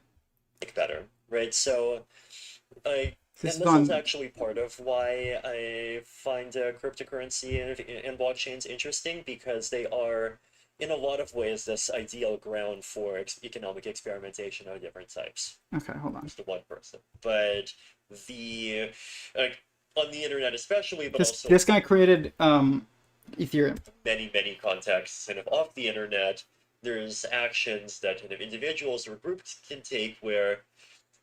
Better, right? So, This and this is actually part of why I find cryptocurrency and blockchains interesting, because they are, in a lot of ways, this ideal ground for economic experimentation of different types. Okay, hold on. Just one person, but the on the internet especially, but also this guy created Ethereum. Many contexts kind of off the internet. There's actions that kind of individuals or groups can take where,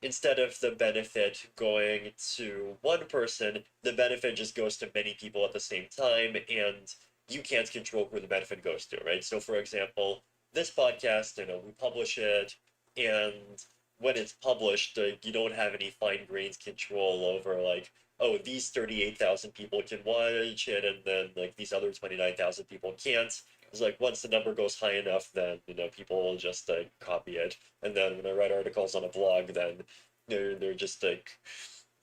instead of the benefit going to one person, the benefit just goes to many people at the same time, and you can't control who the benefit goes to, right? So, for example, this podcast, we publish it, and when it's published, you don't have any fine-grained control over, like, oh, these 38,000 people can watch it, and then, like, these other 29,000 people can't. It's like, once the number goes high enough, then, people will just, copy it. And then when I write articles on a blog, then they're just, like,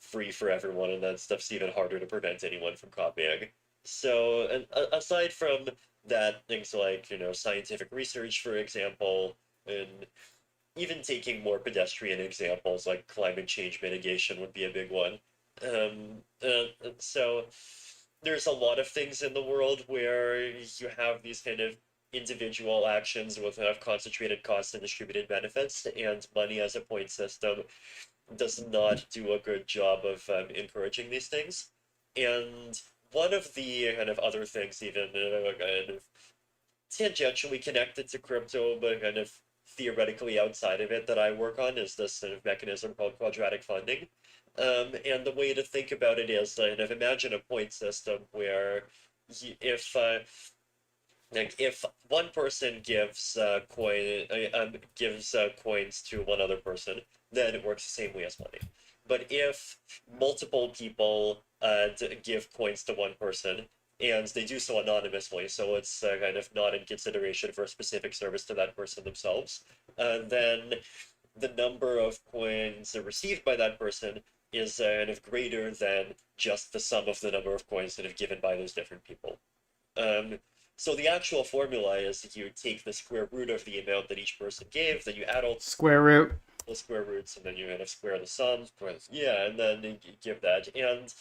free for everyone, and that stuff's even harder to prevent anyone from copying. So, and aside from that, things like, scientific research, for example, and even taking more pedestrian examples like climate change mitigation would be a big one. So there's a lot of things in the world where you have these kind of individual actions with concentrated costs and distributed benefits, and money as a point system does not do a good job of encouraging these things. And one of the kind of other things, even kind of tangentially connected to crypto, but kind of theoretically outside of it, that I work on, is this sort of mechanism called quadratic funding. And the way to think about it is kind of imagine a point system where if one person gives coins to one other person, then it works the same way as money. But if multiple people give coins to one person, and they do so anonymously, so it's kind of not in consideration for a specific service to that person themselves, then the number of coins received by that person is kind of greater than just the sum of the number of coins that have given by those different people. So the actual formula is that you take the square root of the amount that each person gave, then you add all square root the square roots, and then you kind of square the sum. Yeah, and then you give that. And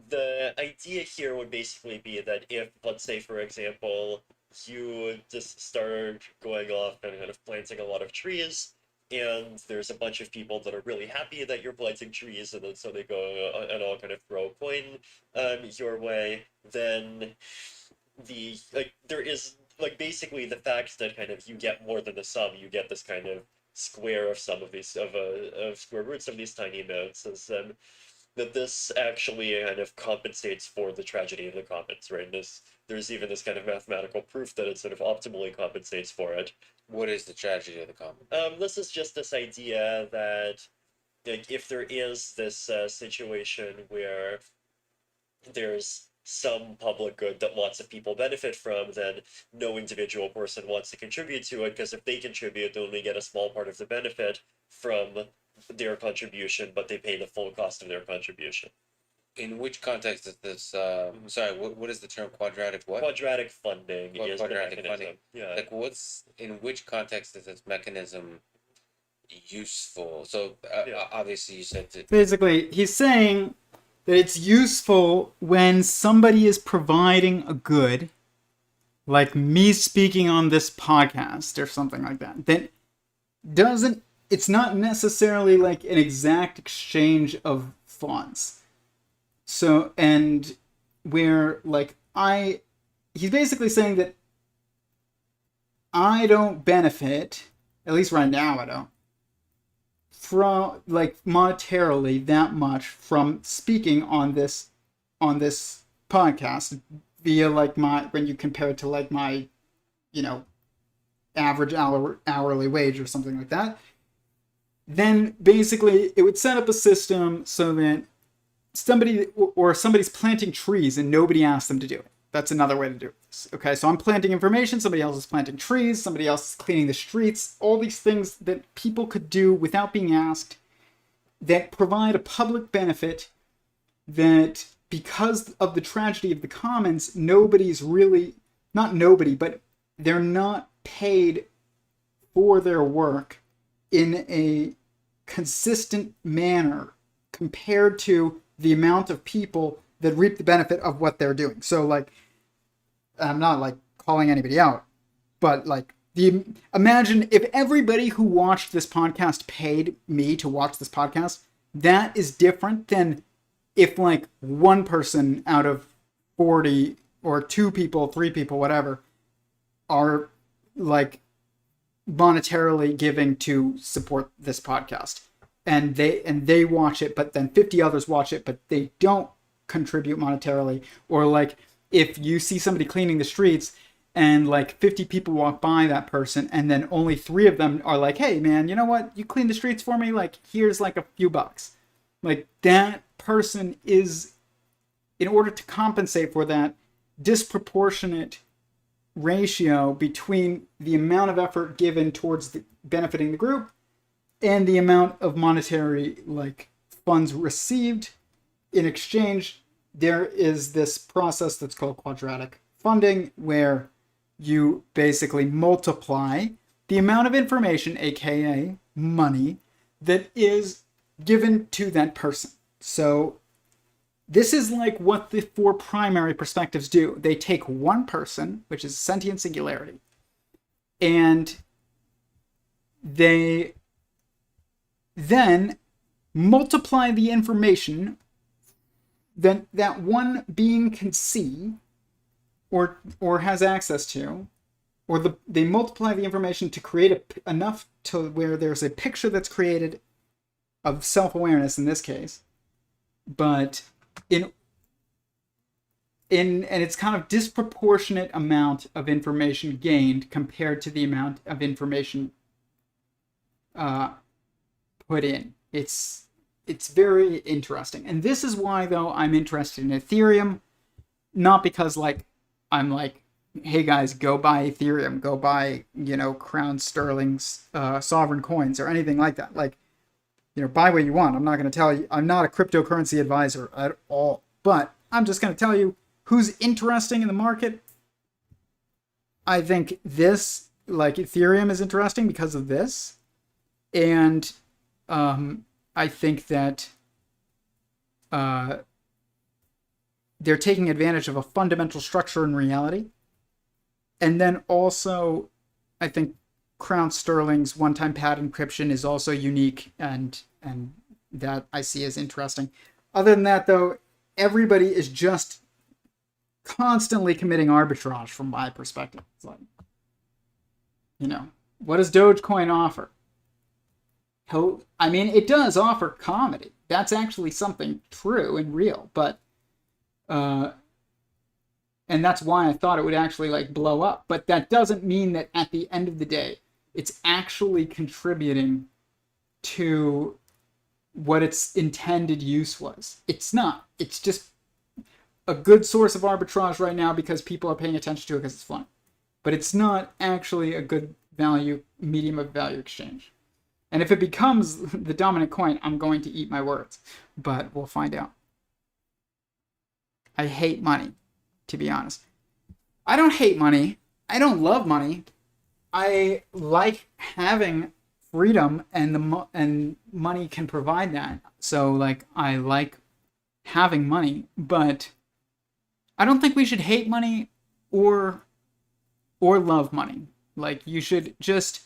the idea here would basically be that if, let's say, for example, you just start going off and kind of planting a lot of trees, and there's a bunch of people that are really happy that you're planting trees, and then so they go and all kind of throw a coin your way, then there is basically the fact that kind of you get more than the sum, you get this kind of square of some of these of square roots of these tiny amounts, is that this actually kind of compensates for the tragedy of the commons, right? There's even this kind of mathematical proof that it sort of optimally compensates for it. What is the tragedy of the commons? This is just this idea that, like, if there is this situation where there's some public good that lots of people benefit from, then no individual person wants to contribute to it, because if they contribute, they only get a small part of the benefit from their contribution, but they pay the full cost of their contribution. In which context is this? Sorry, what is the term quadratic? What? Quadratic funding is Quadratic the mechanism. funding. Yeah. Like, in which context is this mechanism useful? So obviously you said that. Basically, he's saying that it's useful when somebody is providing a good, like me speaking on this podcast or something like that, that it's not necessarily like an exact exchange of funds. So, and where like he's basically saying that I don't benefit, at least right now I don't, from like monetarily that much from speaking on this podcast via like when you compare it to like my, average hourly wage or something like that, then basically it would set up a system so that somebody's planting trees and nobody asked them to do it. That's another way to do this. Okay, so I'm planting information, somebody else is planting trees, somebody else is cleaning the streets, all these things that people could do without being asked that provide a public benefit that, because of the tragedy of the commons, nobody's really, not nobody, but they're not paid for their work in a consistent manner compared to the amount of people that reap the benefit of what they're doing. So like, I'm not like calling anybody out, but like imagine if everybody who watched this podcast paid me to watch this podcast. That is different than if like one person out of 40 or 2 people, 3 people, whatever, are like monetarily giving to support this podcast. And they watch it, but then 50 others watch it, but they don't contribute monetarily. Or like if you see somebody cleaning the streets and like 50 people walk by that person and then only 3 of them are like, hey man, you know what? You clean the streets for me? Like here's like a few bucks. Like that person is, in order to compensate for that disproportionate ratio between the amount of effort given towards benefiting the group and the amount of monetary like funds received in exchange, there is this process that's called quadratic funding, where you basically multiply the amount of information, aka money, that is given to that person. So this is like what the 4 primary perspectives do. They take one person, which is sentient singularity, and they then multiply the information that one being can see or has access to, or they multiply the information to create enough to where there's a picture that's created of self-awareness in this case, but and it's kind of disproportionate amount of information gained compared to the amount of information put in. It's very interesting. And this is why, though, I'm interested in Ethereum. Not because, like, I'm like, hey guys, go buy Ethereum, go buy, Crown Sterling's sovereign coins or anything like that. Like, buy what you want. I'm not going to tell you, I'm not a cryptocurrency advisor at all. But I'm just going to tell you who's interesting in the market. I think this, like Ethereum, is interesting because of this. And I think that they're taking advantage of a fundamental structure in reality. And then also, I think Crown Sterling's one-time pad encryption is also unique, and that I see as interesting. Other than that, though, everybody is just constantly committing arbitrage from my perspective. It's like, what does Dogecoin offer? It does offer comedy, that's actually something true and real. But and that's why I thought it would actually like blow up. But that doesn't mean that at the end of the day, it's actually contributing to what its intended use was. It's not. It's just a good source of arbitrage right now because people are paying attention to it because it's fun. But it's not actually a good medium of value exchange. And if it becomes the dominant coin, I'm going to eat my words. But we'll find out. I hate money, to be honest. I don't hate money. I don't love money. I like having freedom, and money can provide that. So like I like having money, but I don't think we should hate money or love money. Like you should just,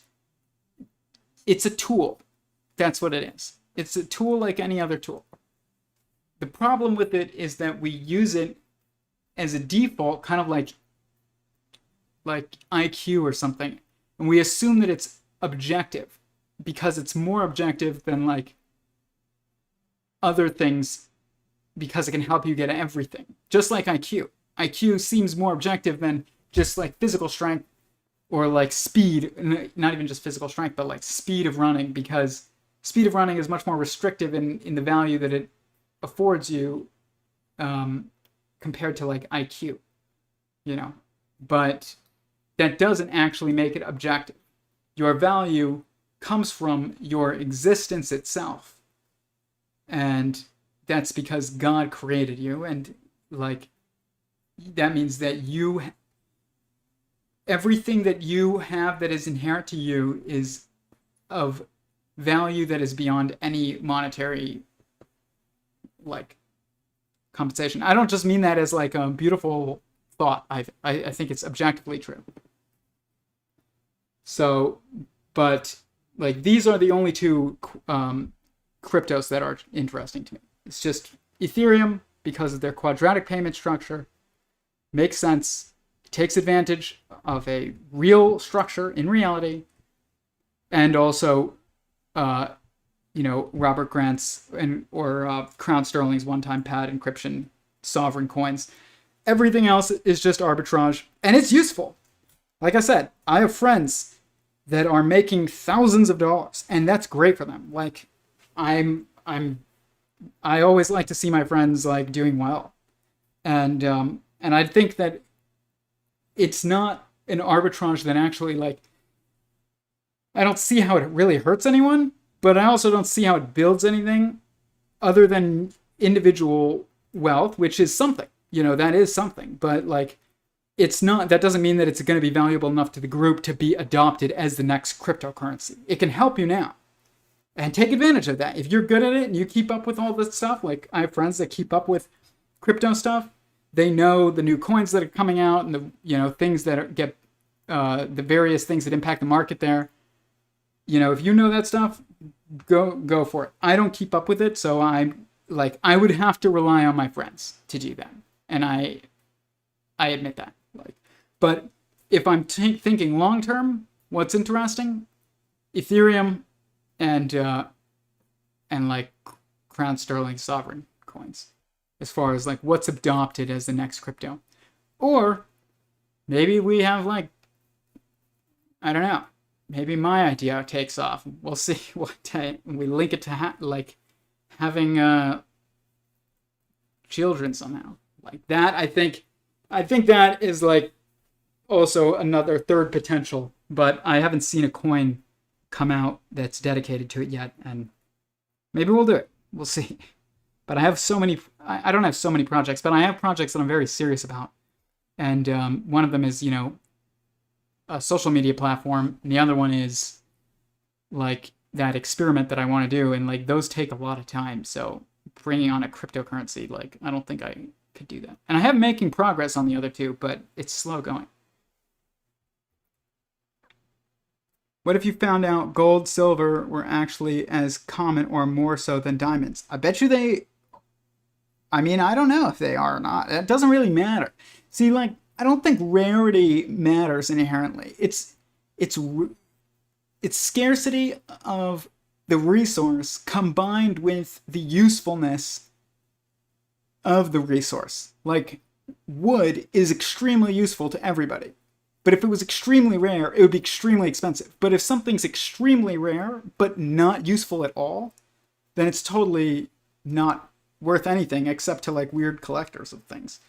it's a tool. That's what it is. It's a tool like any other tool. The problem with it is that we use it as a default, kind of like IQ or something. And we assume that it's objective because it's more objective than like other things because it can help you get everything. Just like IQ. IQ seems more objective than just like physical strength or like speed, not even just physical strength, but like speed of running, because speed of running is much more restrictive in the value that it affords you compared to like IQ, you know. But that doesn't actually make it objective. Your value comes from your existence itself. And that's because God created you, and like that means that everything that you have that is inherent to you is of value that is beyond any monetary like compensation. I don't just mean that as like a beautiful thought. I think it's objectively true. So, but like these are the only two cryptos that are interesting to me. It's just Ethereum because of their quadratic payment structure. Makes sense. It takes advantage of a real structure in reality. And also, Robert Grant's or Crown Sterling's one-time pad encryption sovereign coins. Everything else is just arbitrage, and it's useful. Like I said, I have friends that are making thousands of dollars, and that's great for them. Like, I always like to see my friends like doing well, and I think that it's not an arbitrage that actually like. I don't see how it really hurts anyone, but I also don't see how it builds anything other than individual wealth, which is something. That is something, but like. It's not, that doesn't mean that it's going to be valuable enough to the group to be adopted as the next cryptocurrency. It can help you now. And take advantage of that. If you're good at it and you keep up with all this stuff, like I have friends that keep up with crypto stuff, they know the new coins that are coming out and the things that get the various things that impact the market there. If you know that stuff, go for it. I don't keep up with it, so I would have to rely on my friends to do that. And I admit that. But if I'm thinking long term, what's interesting? Ethereum and like Crown Sterling sovereign coins, as far as like what's adopted as the next crypto, or maybe we have like, I don't know, maybe my idea takes off. We'll see what we link it to having children somehow like that. I think that is like also another third potential, but I haven't seen a coin come out that's dedicated to it yet, and maybe we'll do it. We'll see. But I have so many, I don't have so many projects, but I have projects that I'm very serious about. And one of them is, a social media platform, and the other one is like that experiment that I want to do, and like those take a lot of time. So bringing on a cryptocurrency, like I don't think I could do that. And I am making progress on the other two, but it's slow going. What if you found out gold, silver were actually as common or more so than diamonds? I bet you I don't know if they are or not. It doesn't really matter. See, like, I don't think rarity matters inherently. It's scarcity of the resource combined with the usefulness of the resource. Like, wood is extremely useful to everybody. But if it was extremely rare, it would be extremely expensive. But if something's extremely rare, but not useful at all, then it's totally not worth anything except to like weird collectors of things.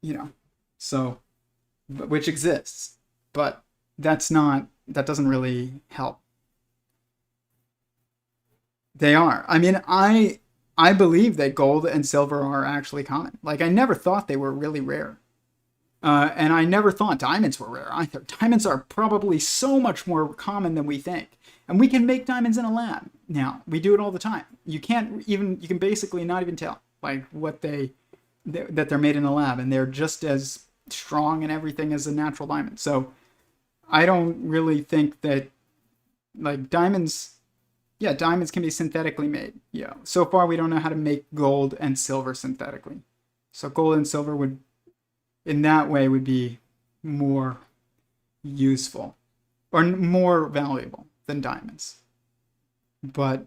You know, so, which exists, but that doesn't really help. They are. I mean, I believe that gold and silver are actually common. Like, I never thought they were really rare. And I never thought diamonds were rare either. Diamonds are probably so much more common than we think. And we can make diamonds in a lab now. We do it all the time. You can basically not even tell, like, that they're made in a lab. And they're just as strong and everything as a natural diamond. So I don't really think that, like, diamonds can be synthetically made. Yeah. So far, we don't know how to make gold and silver synthetically. So gold and silver would, in that way, would be more useful or more valuable than diamonds. But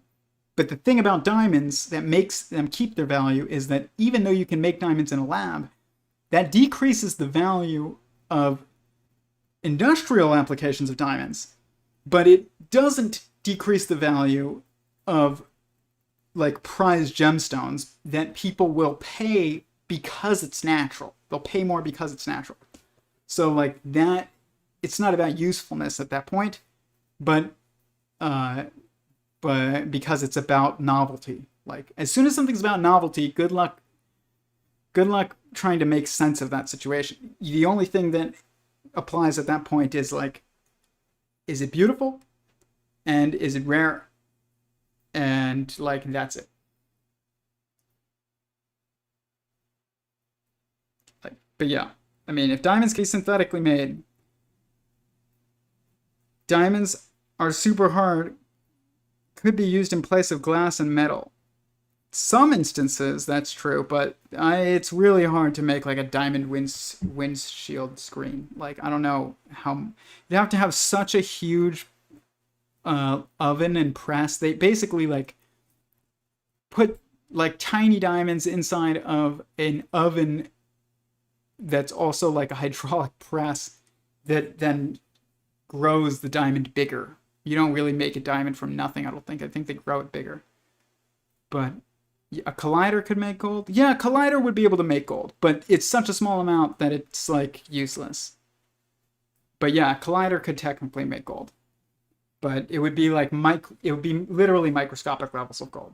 the thing about diamonds that makes them keep their value is that even though you can make diamonds in a lab, that decreases the value of industrial applications of diamonds, but it doesn't decrease the value of like prized gemstones that people will pay because it's natural. They'll pay more because it's natural. So like that, it's not about usefulness at that point, but because it's about novelty. Like as soon as something's about novelty, good luck trying to make sense of that situation. The only thing that applies at that point is like, is it beautiful? And is it rare? And like, that's it. Like, but yeah, I mean, if diamonds can be synthetically made, diamonds are super hard, could be used in place of glass and metal. Some instances, that's true, but it's really hard to make like a diamond windshield screen. Like, I don't know how, you have to have such a huge oven and press. They basically like put like tiny diamonds inside of an oven that's also like a hydraulic press that then grows the diamond bigger. You don't really make a diamond from nothing, I don't think. I think they grow it bigger. But a collider could make gold? Yeah, a collider would be able to make gold, but it's such a small amount that it's like useless. But yeah, a collider could technically make gold. But it would be like it would be literally microscopic levels of gold.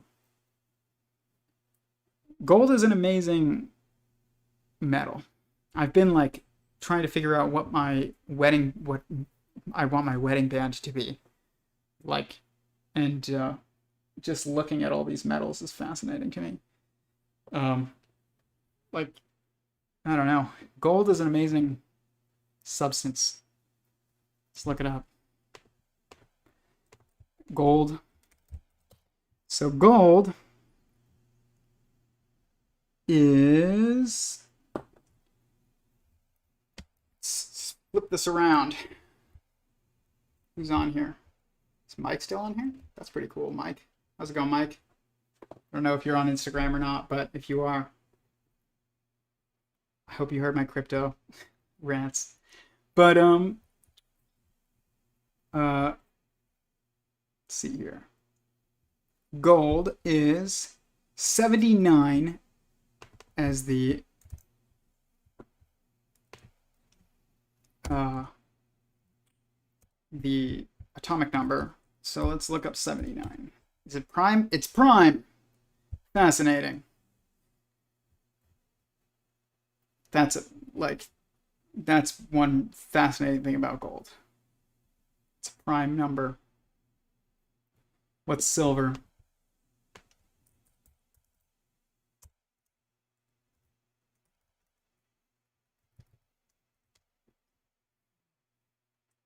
Gold is an amazing metal. I've been like trying to figure out what I want my wedding band to be like, and just looking at all these metals is fascinating to me. Like, I don't know. Gold is an amazing substance. Let's look it up. Gold. So gold is, let's flip this around. Who's on here? Is Mike still on here? That's pretty cool, Mike. How's it going, Mike? I don't know if you're on Instagram or not, but if you are, I hope you heard my crypto rants. But let's see here. Gold is 79 as the atomic number. So let's look up 79. Is it prime? It's prime. Fascinating. That's one fascinating thing about gold. It's a prime number. What's silver?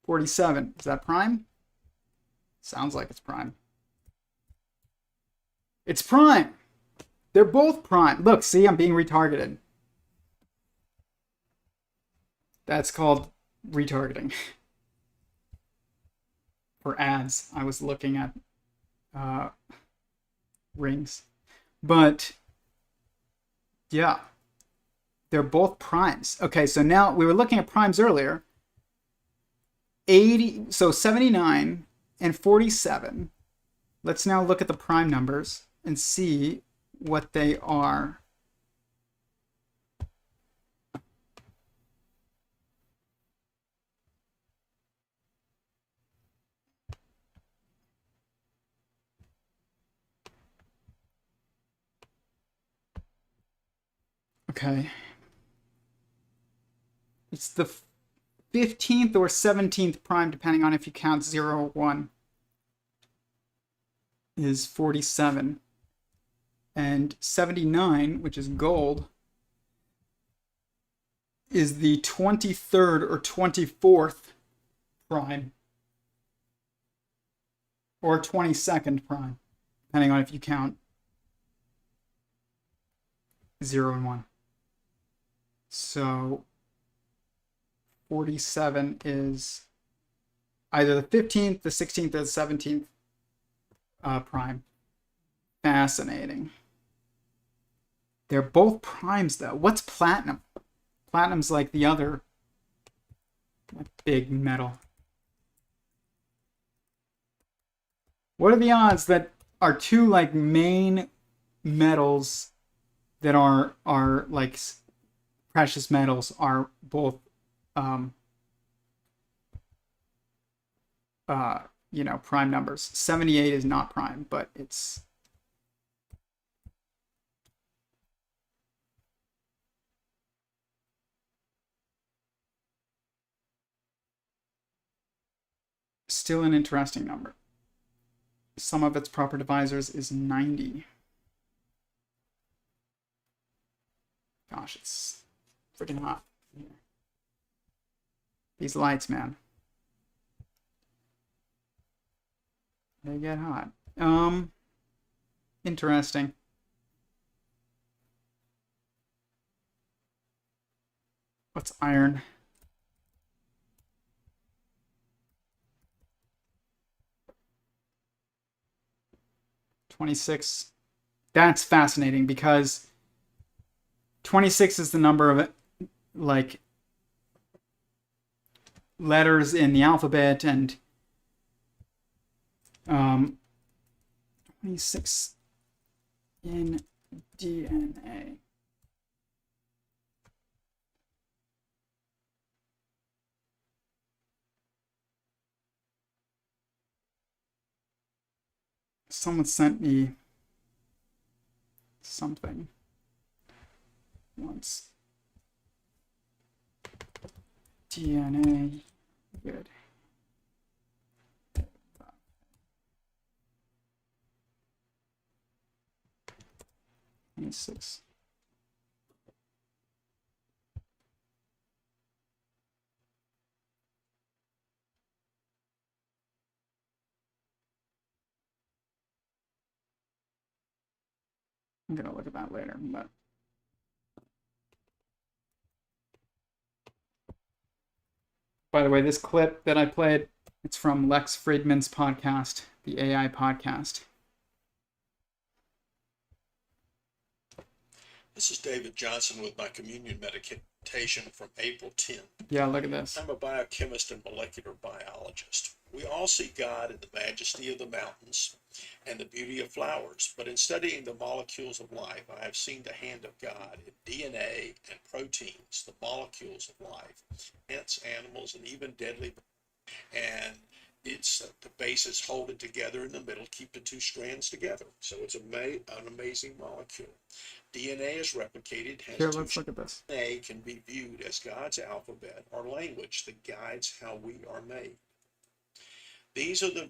$47. Is that prime? Sounds like it's prime. It's prime. They're both prime. Look, see, I'm being retargeted. That's called retargeting. For ads. I was looking at rings. But yeah, they're both primes. Okay, so now we were looking at primes earlier. 79 and 47. Let's now look at the prime numbers and see what they are. Okay. It's the 15th or 17th prime, depending on if you count 0 or 1, is 47. And 79, which is gold, is the 23rd or 24th prime. Or 22nd prime, depending on if you count 0 and 1. So 47 is either the 15th, the 16th, or the 17th prime. Fascinating. They're both primes, though. What's platinum? Platinum's like the other big metal. What are the odds that our two like main metals that are like precious metals are both prime numbers? 78 is not prime, but it's still an interesting number. Sum of its proper divisors is 90. Gosh, it's freaking hot. These lights, man. They get hot. Interesting. What's iron? $26. That's fascinating because 26 is the number of like letters in the alphabet, and 26 in DNA. Someone sent me something once. DNA, good. 26. I'm gonna look at that later, but by the way, this clip that I played, it's from Lex Fridman's podcast, the AI podcast. This is David Johnson with my communion meditation from April 10th. Yeah, look at this. I'm a biochemist and molecular biologist. We all see God in the majesty of the mountains and the beauty of flowers, but in studying the molecules of life, I have seen the hand of God in DNA and proteins, the molecules of life, ants, animals, and even deadly. And it's the bases hold it together in the middle, keep the two strands together. So it's an amazing molecule. DNA is replicated. Here, let's look at this. DNA can be viewed as God's alphabet or language that guides how we are made. These are the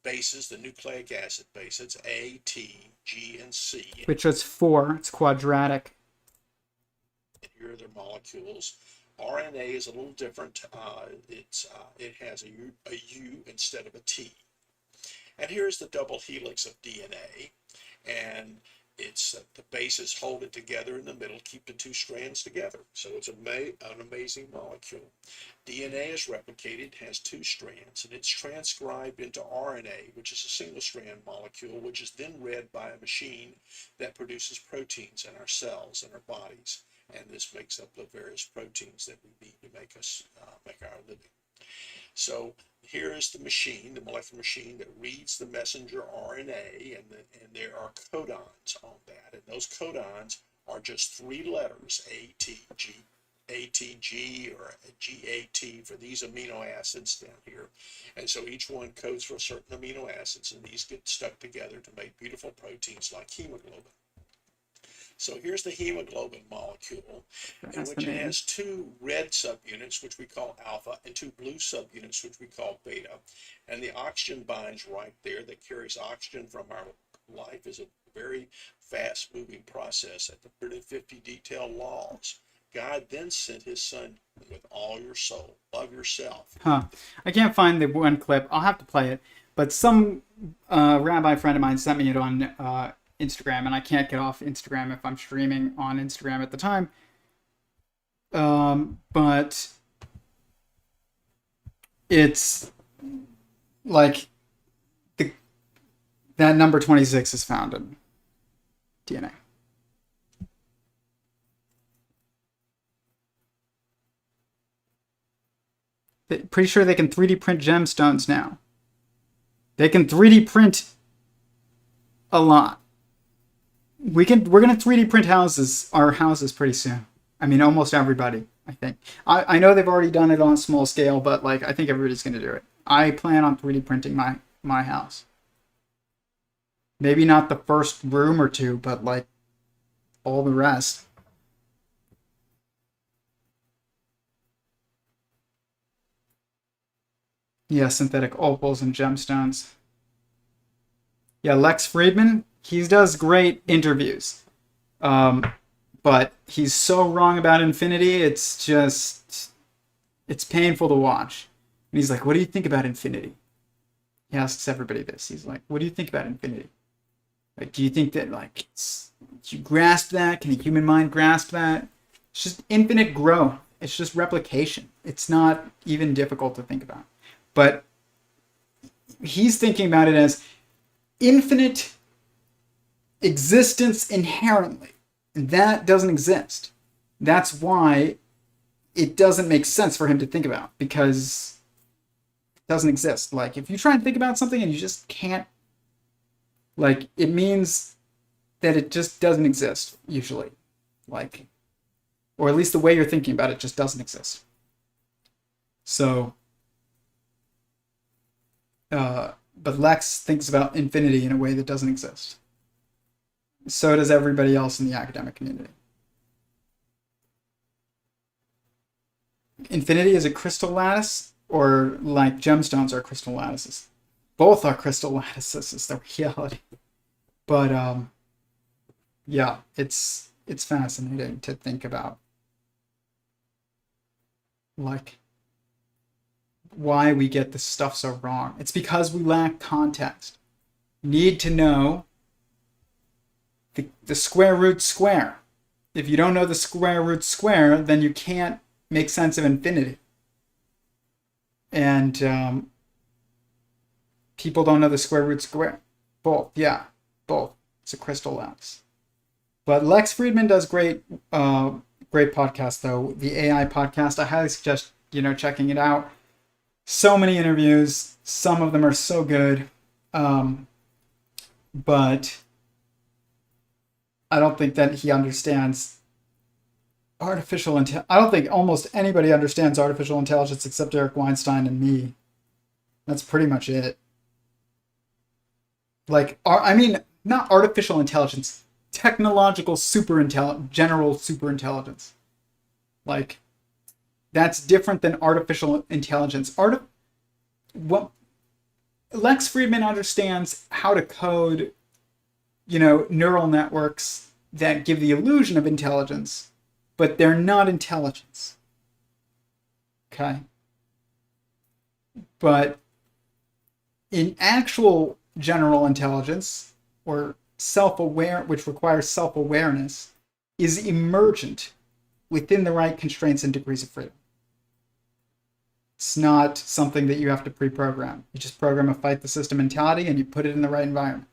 bases, the nucleic acid bases, A, T, G, and C. Which is 4. It's quadratic. And here are their molecules. RNA is a little different. It has a U instead of a T. And here's the double helix of DNA. And It's the bases hold it together in the middle, keep the two strands together. So it's an amazing molecule. DNA is replicated, has two strands, and it's transcribed into RNA, which is a single strand molecule, which is then read by a machine that produces proteins in our cells and our bodies. And this makes up the various proteins that we need to make us make our living. So here is the machine, the molecular machine that reads the messenger RNA, and there are codons on that. And those codons are just three letters, ATG or GAT for these amino acids down here. And so each one codes for certain amino acids, and these get stuck together to make beautiful proteins like hemoglobin. So here's the hemoglobin molecule, which has two red subunits, which we call alpha, and two blue subunits, which we call beta. And the oxygen binds right there that carries oxygen from our life. Is a very fast-moving process at the 150 detailed laws. God then sent his son with all your soul. Love yourself. I can't find the one clip. I'll have to play it. But some rabbi friend of mine sent me it on Instagram, and I can't get off Instagram if I'm streaming on Instagram at the time. But it's like that number 26 is found in DNA. Pretty sure they can 3D print gemstones now. They can 3D print a lot. We're gonna 3D print our houses pretty soon. I mean, almost everybody, I think. I know they've already done it on a small scale, but like I think everybody's gonna do it. I plan on 3D printing my house. Maybe not the first room or two, but like all the rest. Yeah, synthetic opals and gemstones. Yeah, Lex Friedman, he does great interviews. But he's so wrong about infinity, it's painful to watch. And he's like, what do you think about infinity? He asks everybody this. He's like, what do you think about infinity? Like, do you think that, like, do you grasp that? Can the human mind grasp that? It's just infinite growth. It's just replication. It's not even difficult to think about. But he's thinking about it as infinite existence inherently. And that doesn't exist. That's why it doesn't make sense for him to think about, because it doesn't exist. Like, if you try and think about something and you just can't, like, it means that it just doesn't exist, usually. Like, or at least the way you're thinking about it just doesn't exist. So, but Lex thinks about infinity in a way that doesn't exist. So does everybody else in the academic community. Infinity is a crystal lattice, or like gemstones are crystal lattices. Both are crystal lattices is the reality. But yeah, it's fascinating to think about, like, why we get this stuff so wrong. It's because we lack context. Need to know the square root square. If you don't know the square root square, then you can't make sense of infinity. And people don't know the square root square. Both. It's a crystal lattice. But Lex Friedman does great podcast, though. The AI podcast, I highly suggest, checking it out. So many interviews. Some of them are so good. But I don't think that he understands artificial intelligence. I don't think almost anybody understands artificial intelligence except Eric Weinstein and me. That's pretty much it. Like, I mean, not artificial intelligence, technological general superintelligence. Like, that's different than artificial intelligence. Lex Friedman understands how to code, neural networks that give the illusion of intelligence, but they're not intelligence. Okay? But in actual general intelligence, or which requires self-awareness, is emergent within the right constraints and degrees of freedom. It's not something that you have to pre-program. You just program a fight the system mentality and you put it in the right environment.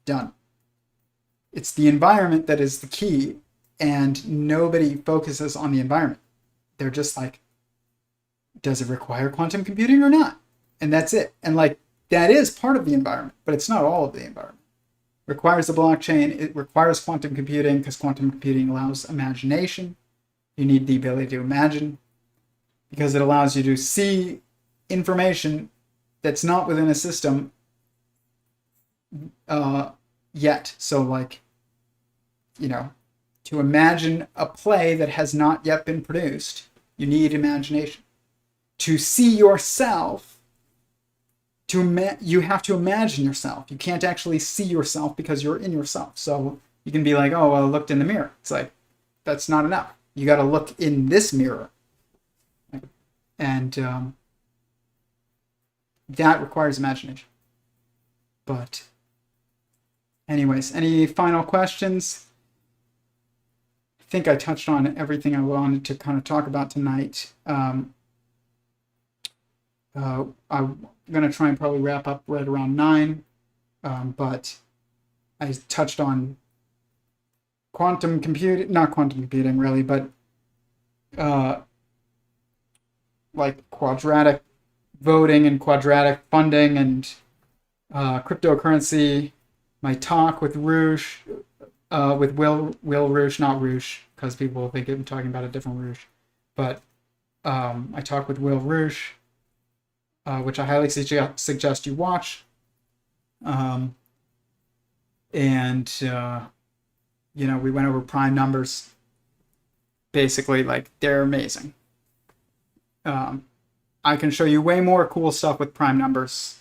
Done. It's the environment that is the key, and nobody focuses on the environment. They're just like, does it require quantum computing or not? And that's it. And like, that is part of the environment, but it's not all of the environment. It requires the blockchain. It requires quantum computing because quantum computing allows imagination. You need the ability to imagine because it allows you to see information that's not within a system yet. So like, you know, to imagine a play that has not yet been produced, you need imagination. To see yourself, you have to imagine yourself. You can't actually see yourself because you're in yourself. So you can be like, oh, well, I looked in the mirror. It's like, that's not enough. You got to look in this mirror. And that requires imagination. But anyways, any final questions? I think I touched on everything I wanted to kind of talk about tonight. I'm going to try and probably wrap up right around 9, but I touched on quantum computing, not quantum computing really, but like quadratic voting and quadratic funding and cryptocurrency. My talk with Reusch, with Will Reusch, not Reusch, because people think I'm talking about a different Reusch, but I talked with Will Reusch, which I highly suggest you watch. And you know, we went over prime numbers. Basically, like, they're amazing. I can show you way more cool stuff with prime numbers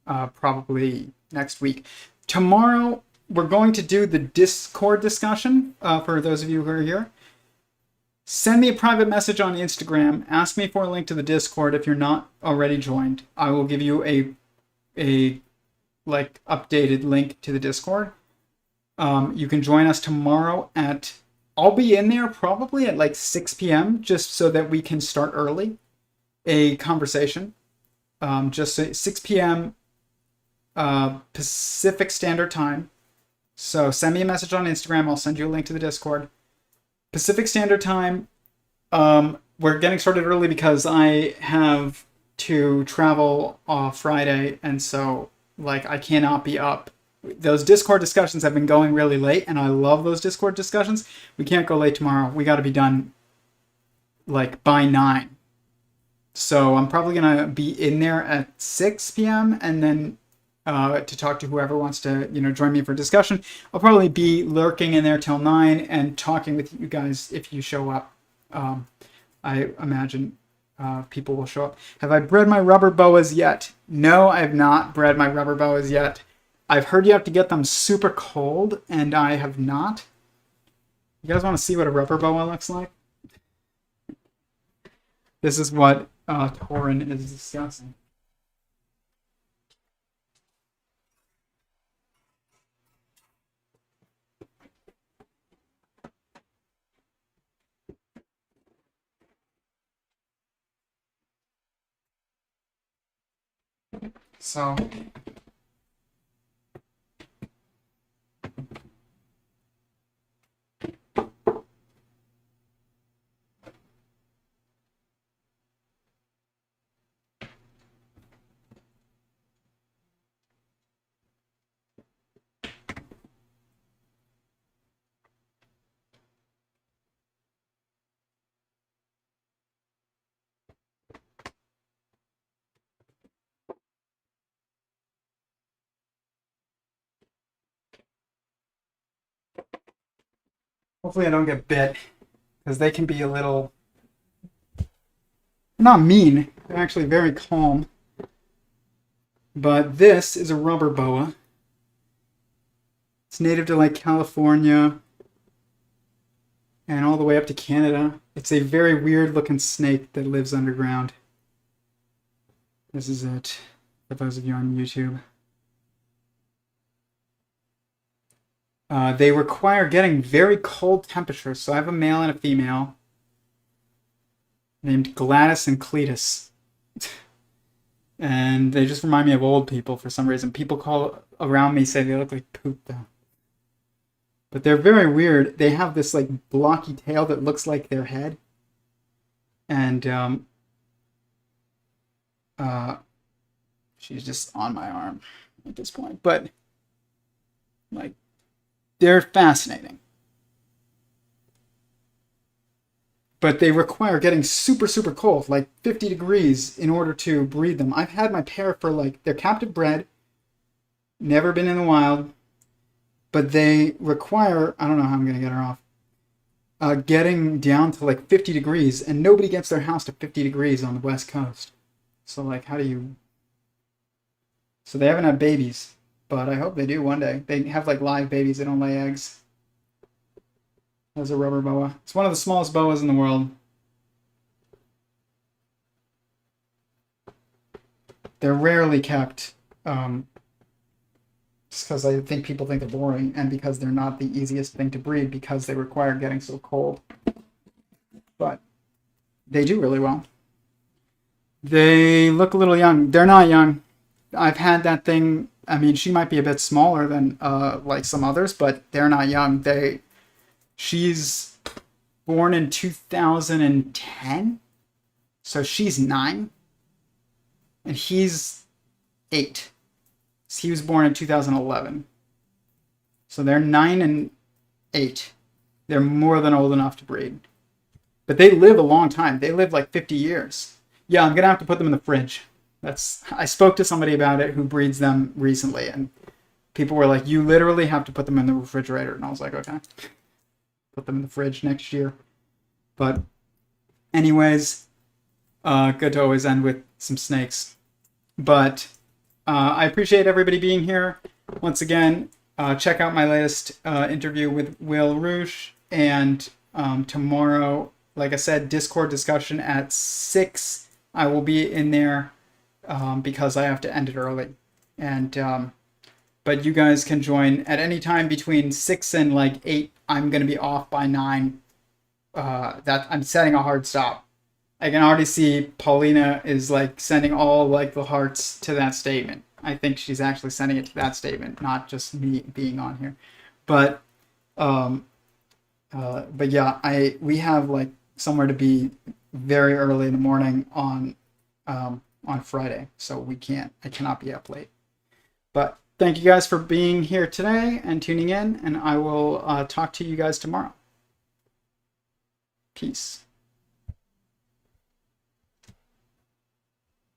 probably next week. Tomorrow, we're going to do the Discord discussion for those of you who are here. Send me a private message on Instagram. Ask me for a link to the Discord if you're not already joined. I will give you a like updated link to the Discord. You can join us tomorrow at, I'll be in there probably at like 6 p.m. just so that we can start early a conversation. Just 6 p.m. Pacific Standard Time. So send me a message on Instagram. I'll send you a link to the Discord. Pacific Standard Time. We're getting started early because I have to travel Friday, and so like I cannot be up. Those Discord discussions have been going really late, and I love those Discord discussions. We can't go late tomorrow. We got to be done like by 9. So I'm probably gonna be in there at 6 p.m. and then to talk to whoever wants to, you know, join me for discussion. I'll probably be lurking in there till 9 and talking with you guys if you show up. I imagine people will show up. Have I bred my rubber boas yet? No, I have not bred my rubber boas yet. I've heard you have to get them super cold, and I have not. You guys want to see what a rubber boa looks like? This is what Torin is discussing. So hopefully I don't get bit, because they can be a little, not mean, they're actually very calm. But this is a rubber boa. It's native to like California and all the way up to Canada. It's a very weird looking snake that lives underground. This is it, for those of you on YouTube. They require getting very cold temperatures. So I have a male and a female named Gladys and Cletus. And they just remind me of old people for some reason. People call around me say they look like poop though. But they're very weird. They have this like blocky tail that looks like their head. And she's just on my arm at this point. But like they're fascinating. But they require getting super, super cold, like 50 degrees, in order to breed them. I've had my pair for like, they're captive bred, never been in the wild, but they require, I don't know how I'm going to get her off, getting down to like 50 degrees, and nobody gets their house to 50 degrees on the West Coast. So like, how do you... So they haven't had babies, but I hope they do one day. They have like live babies, they don't lay eggs. As a rubber boa. It's one of the smallest boas in the world. They're rarely kept, just because I think people think they're boring, and because they're not the easiest thing to breed because they require getting so cold. But they do really well. They look a little young. They're not young. I've had that thing. I mean, she might be a bit smaller than like some others, but they're not young. She's born in 2010, so she's 9, and he's 8. So he was born in 2011. So they're 9 and 8. They're more than old enough to breed. But they live a long time. They live like 50 years. Yeah, I'm going to have to put them in the fridge. I spoke to somebody about it who breeds them recently, and people were like, you literally have to put them in the refrigerator. And I was like, okay. Put them in the fridge next year. But anyways, good to always end with some snakes. But I appreciate everybody being here. Once again, check out my latest interview with Will Reusch. And tomorrow, like I said, Discord discussion at 6. I will be in there because I have to end it early. And but you guys can join at any time between 6 and like 8. I'm going to be off by 9. That I'm setting a hard stop. I can already see Paulina is like sending all like the hearts to that statement. I think she's actually sending it to that statement, not just me being on here. But yeah, we have like somewhere to be very early in the morning on Friday, so I cannot be up late. But thank you guys for being here today and tuning in, and I will talk to you guys tomorrow. Peace.